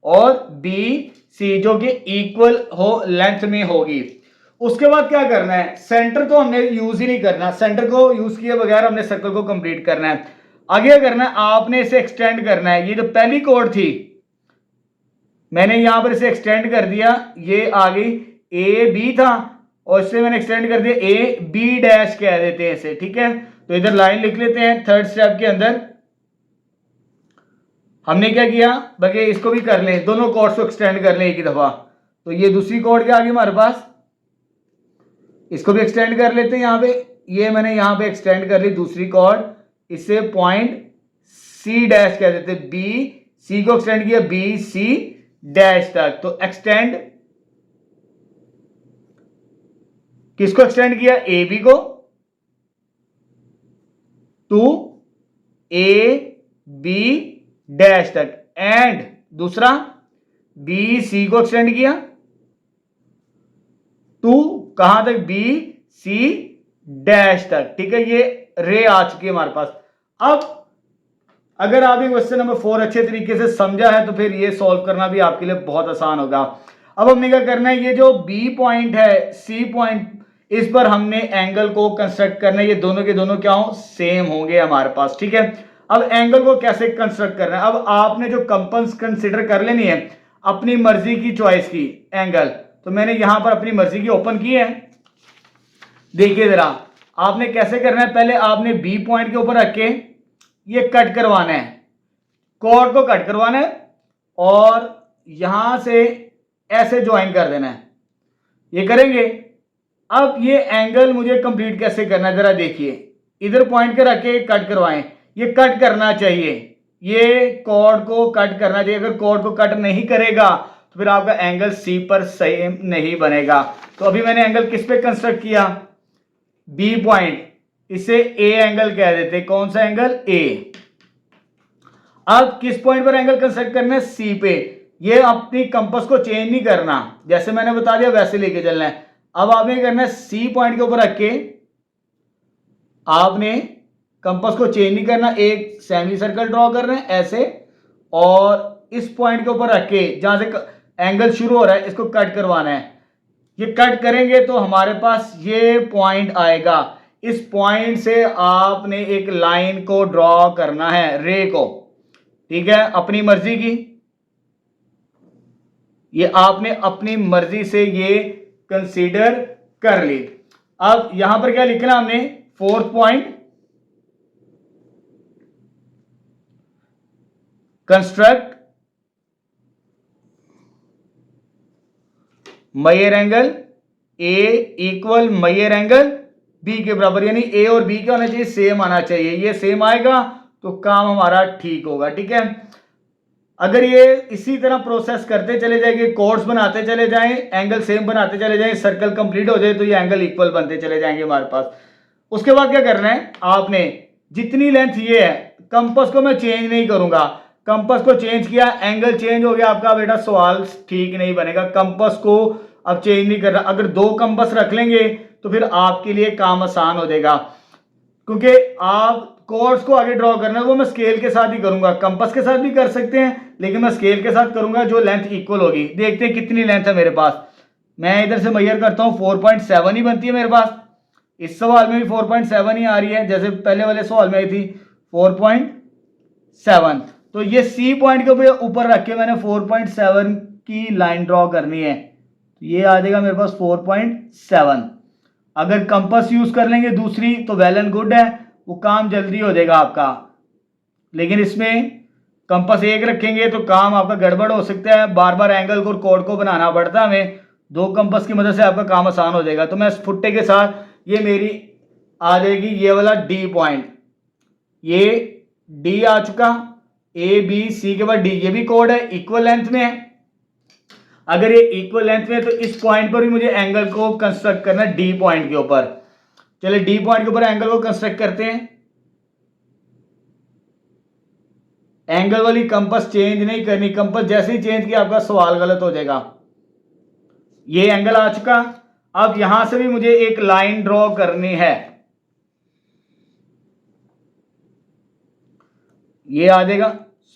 और BC, जो कि इक्वल हो लेंथ में होगी। उसके बाद क्या करना है, सेंटर तो हमने यूज ही नहीं करना, सेंटर को यूज किए बगैर हमने सर्कल को कंप्लीट करना है। आगे क्या करना है, आपने इसे एक्सटेंड करना है। ये जो पहली कॉर्ड थी मैंने यहां पर इसे एक्सटेंड कर दिया, ये आ गई AB था और इससे मैंने एक्सटेंड कर दिया ए बी डैश कह देते हैं इसे, ठीक है। तो इधर लाइन लिख लेते हैं। थर्ड स्टेप के अंदर हमने क्या किया, बल्कि इसको भी कर लें, दोनों कॉर्ड्स को एक्सटेंड कर लें एक ही दफा। तो ये दूसरी कॉर्ड क्या आ गई हमारे पास, इसको भी एक्सटेंड कर लेते हैं यहाँ पे। ये मैंने यहाँ पे एक्सटेंड कर ली दूसरी कॉर्ड, इससे पॉइंट सी डैश कह देते, बी सी को एक्सटेंड किया बी सी डैश तक। तो एक्सटेंड किसको एक्सटेंड किया, ए बी को टू ए बी डैश तक, एंड दूसरा बी सी को एक्सटेंड किया टू कहां तक, बी सी डैश तक, ठीक है। ये रे आ चुकी है हमारे पास। अब अगर आपने क्वेश्चन नंबर 4 अच्छे तरीके से समझा है तो फिर ये सॉल्व करना भी आपके लिए बहुत आसान होगा। अब हमने क्या करना है, ये जो बी पॉइंट है सी पॉइंट, इस पर हमने एंगल को कंस्ट्रक्ट करना है। ये दोनों के दोनों क्या हो, सेम होंगे हमारे पास, ठीक है। अब एंगल को कैसे कंस्ट्रक्ट करना है, अब आपने जो कंपास कंसिडर कर लेनी है अपनी मर्जी की चॉइस की एंगल। तो मैंने यहां पर अपनी मर्जी की ओपन की है। देखिए जरा आपने कैसे करना है, पहले आपने बी पॉइंट के ऊपर रख के ये कट करवाना है, कॉर्ड को कट करवाना है और यहां से ऐसे ज्वाइन कर देना है। ये करेंगे। अब ये एंगल मुझे कंप्लीट कैसे करना है जरा देखिए, इधर पॉइंट के रख के कट करवाएं। ये कट करना चाहिए, ये कॉर्ड को कट करना चाहिए। अगर कॉर्ड को कट नहीं करेगा तो फिर आपका एंगल सी पर सेम नहीं बनेगा। तो अभी मैंने एंगल किस पे कंस्ट्रक्ट किया, बी पॉइंट, इसे ए एंगल कह देते। कौन सा एंगल, ए। अब किस पॉइंट पर एंगल कंस्ट्रक्ट करना है, सी पे। ये अपनी कंपास को चेंज नहीं करना, जैसे मैंने बता दिया वैसे लेके चलना है। अब आपने करना है सी पॉइंट के ऊपर रख के आपने कंपास को चेंज नहीं करना, एक सेमी सर्कल ड्रॉ करना है ऐसे, और इस पॉइंट के ऊपर रख के जहां से एंगल शुरू हो रहा है इसको कट करवाना है। ये कट करेंगे तो हमारे पास ये पॉइंट आएगा। इस पॉइंट से आपने एक लाइन को ड्रॉ करना है, रे को, ठीक है, अपनी मर्जी की। ये आपने अपनी मर्जी से ये कंसीडर कर ली। अब यहां पर क्या लिखना हमने, fourth point, construct measure angle A equal measure angle B के बराबर, यानी ए और बी क्या होना चाहिए, सेम आना चाहिए। ये सेम आएगा तो काम हमारा ठीक होगा, ठीक है। अगर ये इसी तरह प्रोसेस करते चले जाएंगे, कोर्ड्स बनाते चले जाएं, एंगल सेम बनाते चले जाएं, सर्कल कंप्लीट हो जाए तो ये एंगल इक्वल बनते चले जाएंगे हमारे पास। उसके बाद क्या करना है, आपने जितनी लेंथ ये है, कंपास को मैं चेंज नहीं करूंगा। कंपास को चेंज किया, एंगल चेंज हो गया आपका, बेटा सवाल ठीक नहीं बनेगा। कंपास को अब चेंज नहीं करना। अगर दो कंपास रख लेंगे तो फिर आपके लिए काम आसान हो जाएगा, क्योंकि आप कोर्ड्स को आगे ड्रॉ करना है वो मैं स्केल के साथ ही करूंगा। कंपास के साथ भी कर सकते हैं लेकिन मैं स्केल के साथ करूंगा जो लेंथ इक्वल होगी। देखते हैं कितनी लेंथ है मेरे पास। मैं इधर से मेजर करता हूं, 4.7 ही बनती है मेरे पास। इस सवाल में भी 4.7 ही आ रही है, जैसे पहले वाले सवाल में आई थी 4.7। तो ये सी पॉइंट के ऊपर रख के मैंने 4.7 की लाइन ड्रॉ करनी है। तो ये आ जाएगा मेरे पास 4.7। अगर कंपास यूज कर लेंगे दूसरी तो वेल एंड गुड है, वो काम जल्दी हो जाएगा आपका। लेकिन इसमें कंपास एक रखेंगे तो काम आपका गड़बड़ हो सकता है, बार बार एंगल को और कोड को बनाना पड़ता है हमें। दो कंपास की मदद से आपका काम आसान हो जाएगा। तो मैं इस फुट्टे के साथ ये मेरी आ जाएगी ये वाला डी पॉइंट, ये डी आ चुका, ए बी सी के बाद डी, ये भी कोड है, इक्वल लेंथ में है। अगर ये इक्वल लेंथ में है तो इस पॉइंट पर भी मुझे एंगल को कंस्ट्रक्ट करना है डी पॉइंट के ऊपर। चलिए डी पॉइंट के ऊपर एंगल को कंस्ट्रक्ट करते हैं। एंगल वाली कंपास चेंज नहीं करनी, कंपास जैसे ही चेंज किया आपका सवाल गलत हो जाएगा। ये एंगल आ चुका। अब यहां से भी मुझे एक लाइन ड्रॉ करनी है, ये आ जाएगा।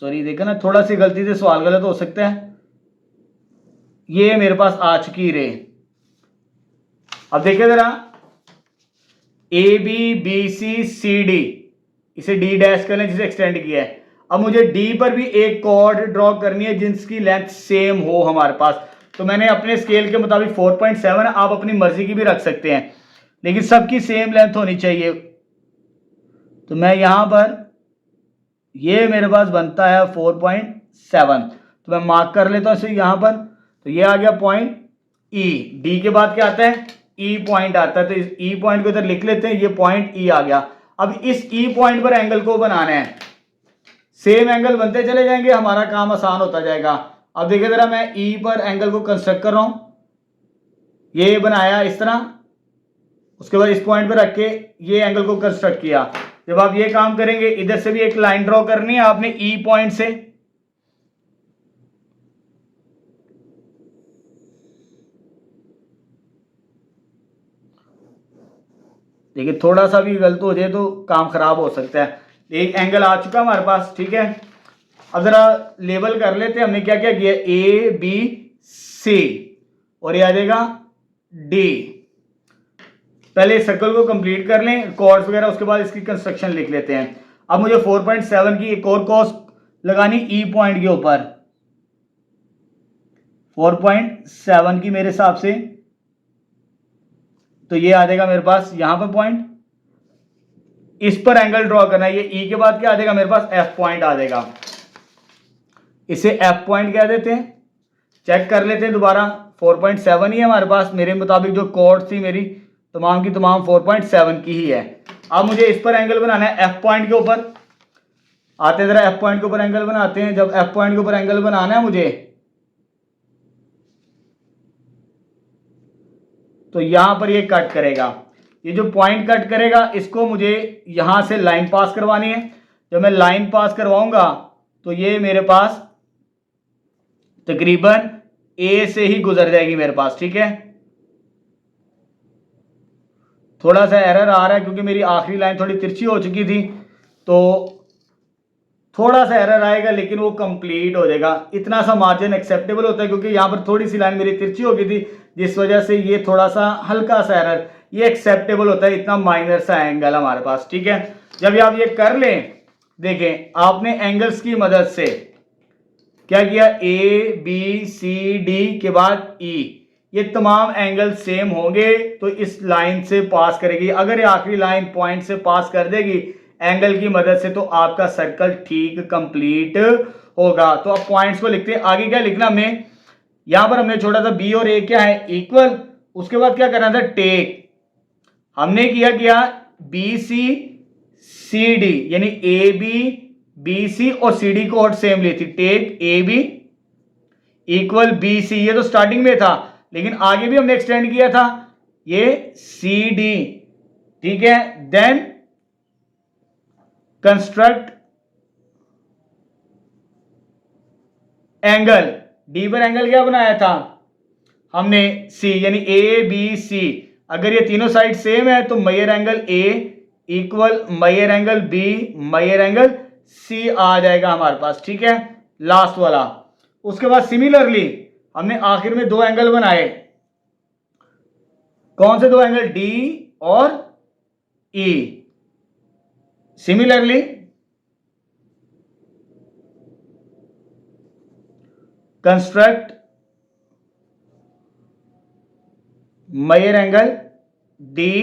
सॉरी देखा ना, थोड़ा सी गलती से सवाल गलत हो सकता है। ये मेरे पास आ चुकी रे। अब देखिए जरा, A B B C C D, इसे डी डैश कर लें जिसे एक्सटेंड किया है। अब मुझे डी पर भी एक कॉर्ड ड्रॉ करनी है जिसकी लेंथ सेम हो हमारे पास। तो मैंने अपने स्केल के मुताबिक 4.7, आप अपनी मर्जी की भी रख सकते हैं, लेकिन सबकी सेम लेंथ होनी चाहिए। तो मैं यहां पर, ये मेरे पास बनता है 4.7, तो मैं मार्क कर लेता हूं इसे यहां पर। तो ये आ गया पॉइंट ई। डी के बाद क्या आता है? ई पॉइंट आता है। तो इस ई पॉइंट को इधर लिख लेते हैं, ये पॉइंट ई आ गया। अब इस ई पॉइंट पर एंगल को बनाना है, सेम एंगल बनते चले जाएंगे, हमारा काम आसान होता जाएगा। अब देखिए जरा, मैं ई पर एंगल को कंस्ट्रक्ट कर रहा हूं, ये बनाया इस तरह, उसके बाद इस पॉइंट पर रख के ये एंगल को कंस्ट्रक्ट किया। जब आप ये काम करेंगे, इधर से भी एक लाइन ड्रॉ करनी है आपने ई पॉइंट से, देखिए थोड़ा सा भी गलत हो जाए तो काम खराब हो सकता है। एक एंगल आ चुका हमारे पास, ठीक है। अब जरा लेबल कर लेते हैं, हमने क्या क्या किया, ए बी सी, और ये आ जाएगा डी। पहले सर्कल को कंप्लीट कर लें, कॉर्ड्स वगैरह, उसके बाद इसकी कंस्ट्रक्शन लिख लेते हैं। अब मुझे 4.7 की एक और कॉस लगानी ई पॉइंट के ऊपर, 4.7 की मेरे हिसाब से, तो ये आ जाएगा मेरे पास यहां पर पॉइंट, इस पर एंगल ड्रॉ करना है। ये ई के बाद क्या आ जाएगा मेरे पास, एफ पॉइंट आ जाएगा। इसे एफ पॉइंट कह देते हैं। चेक कर लेते हैं दोबारा, 4.7 ही है हमारे पास, मेरे मुताबिक जो कॉर्ड थी मेरी तमाम की तमाम 4.7 की ही है। अब मुझे इस पर एंगल बनाना है एफ पॉइंट के ऊपर। आते जरा एफ पॉइंट के ऊपर एंगल बनाते हैं। जब एफ पॉइंट के ऊपर एंगल बनाना है मुझे, तो यहां पर ये कट करेगा, ये जो पॉइंट कट करेगा, इसको मुझे यहां से लाइन पास करवानी है। जब मैं लाइन पास करवाऊंगा तो ये मेरे पास तकरीबन ए से ही गुजर जाएगी मेरे पास, ठीक है। थोड़ा सा एरर आ रहा है क्योंकि मेरी आखिरी लाइन थोड़ी तिरछी हो चुकी थी, तो थोड़ा सा एरर आएगा, लेकिन वो कंप्लीट हो जाएगा। इतना सा मार्जिन एक्सेप्टेबल होता है क्योंकि यहाँ पर थोड़ी सी लाइन मेरी तिरछी हो गई थी, जिस वजह से ये थोड़ा सा हल्का सा एरर, ये एक्सेप्टेबल होता है। इतना माइनर सा एंगल हमारे पास, ठीक है। जब आप ये कर लें, देखें आपने एंगल्स की मदद से क्या किया, ए बी सी डी के बाद ई, ये तमाम एंगल सेम होंगे तो इस लाइन से पास करेगी। अगर ये आखिरी लाइन पॉइंट से पास कर देगी एंगल की मदद से, तो आपका सर्कल ठीक कंप्लीट होगा। तो अब पॉइंट्स को लिखते हैं। आगे क्या लिखना हमें, यहां पर हमने छोड़ा था बी और ए क्या है, इक्वल। उसके बाद क्या करना था, टेक। हमने किया बी सी सी डी, यानी ए बी बी सी और सी डी को सेम ली थी। Take A B equal B C, ये तो स्टार्टिंग में था, लेकिन आगे भी हमने एक्सटेंड किया था, ये सी डी, ठीक है। देन कंस्ट्रक्ट एंगल, डी पर एंगल क्या बनाया था हमने, सी, यानी ए बी सी। अगर ये तीनों साइड सेम है तो measure angle A equal measure angle B measure angle C आ जाएगा हमारे पास, ठीक है, लास्ट वाला। उसके बाद सिमिलरली हमने आखिर में दो एंगल बनाए। कौन से दो एंगल, डी और E. Similarly construct measure angle D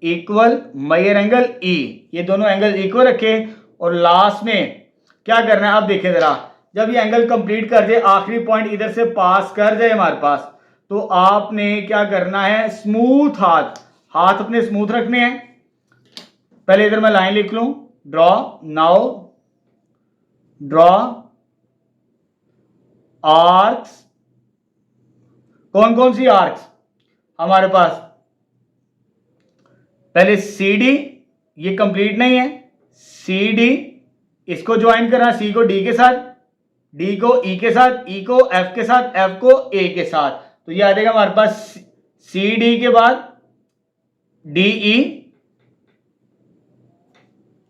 equal measure angle E. ये दोनों एंगल इक्वल रखे और लास्ट में क्या करना है, आप देखें जरा, जब ये एंगल कंप्लीट कर जाए, आखिरी पॉइंट इधर से पास कर जाए हमारे पास, तो आपने क्या करना है, स्मूथ हाथ अपने स्मूथ रखने हैं। पहले इधर मैं लाइन लिख लूं, ड्रॉ, नाउ ड्रॉ आर्क्स। कौन कौन सी आर्क्स हमारे पास, पहले सी डी, ये कंप्लीट नहीं है, सी डी, इसको ज्वाइन करना, सी को डी के साथ, डी को ई के साथ, ई को एफ के साथ, एफ को ए के साथ। तो ये आ जाएगा हमारे पास सी डी के बाद डी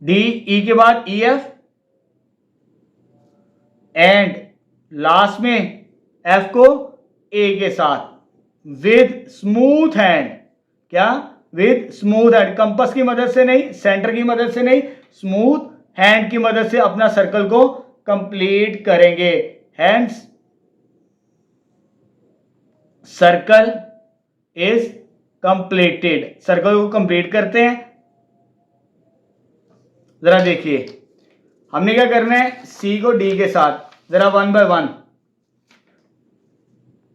ई के बाद ई एफ, एंड लास्ट में एफ को ए के साथ विद स्मूथ हैंड। क्या, विद स्मूथ हैंड, कंपास की मदद से नहीं, सेंटर की मदद से नहीं, स्मूथ हैंड की मदद से अपना सर्कल को कंप्लीट करेंगे। Hands circle is completed, circle को कंप्लीट करते हैं। जरा देखिए हमने क्या करना है, सी को डी के साथ जरा 1 बाय 1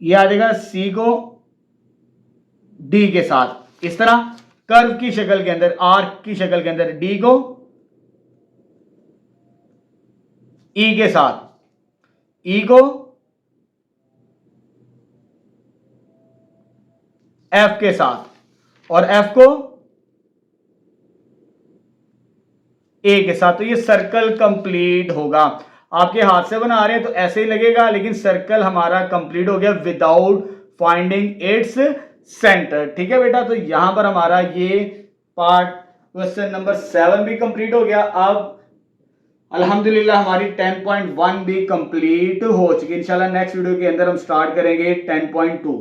ये आ जाएगा, सी को डी के साथ इस तरह कर्व की शक्ल के अंदर, आर्क की शक्ल के अंदर, डी को ई के साथ, ई को एफ के साथ और एफ को ए के साथ। तो ये सर्कल कंप्लीट होगा। आपके हाथ से बना रहे हैं तो ऐसे ही लगेगा, लेकिन सर्कल हमारा कंप्लीट हो गया विदाउट फाइंडिंग इट्स सेंटर। ठीक है बेटा, तो यहां पर हमारा ये पार्ट क्वेश्चन नंबर 7 भी कंप्लीट हो गया। अब अल्हम्दुलिल्लाह हमारी 10.1 भी कंप्लीट हो चुकी है। इंशाल्लाह नेक्स्ट वीडियो के अंदर हम स्टार्ट करेंगे 10.2।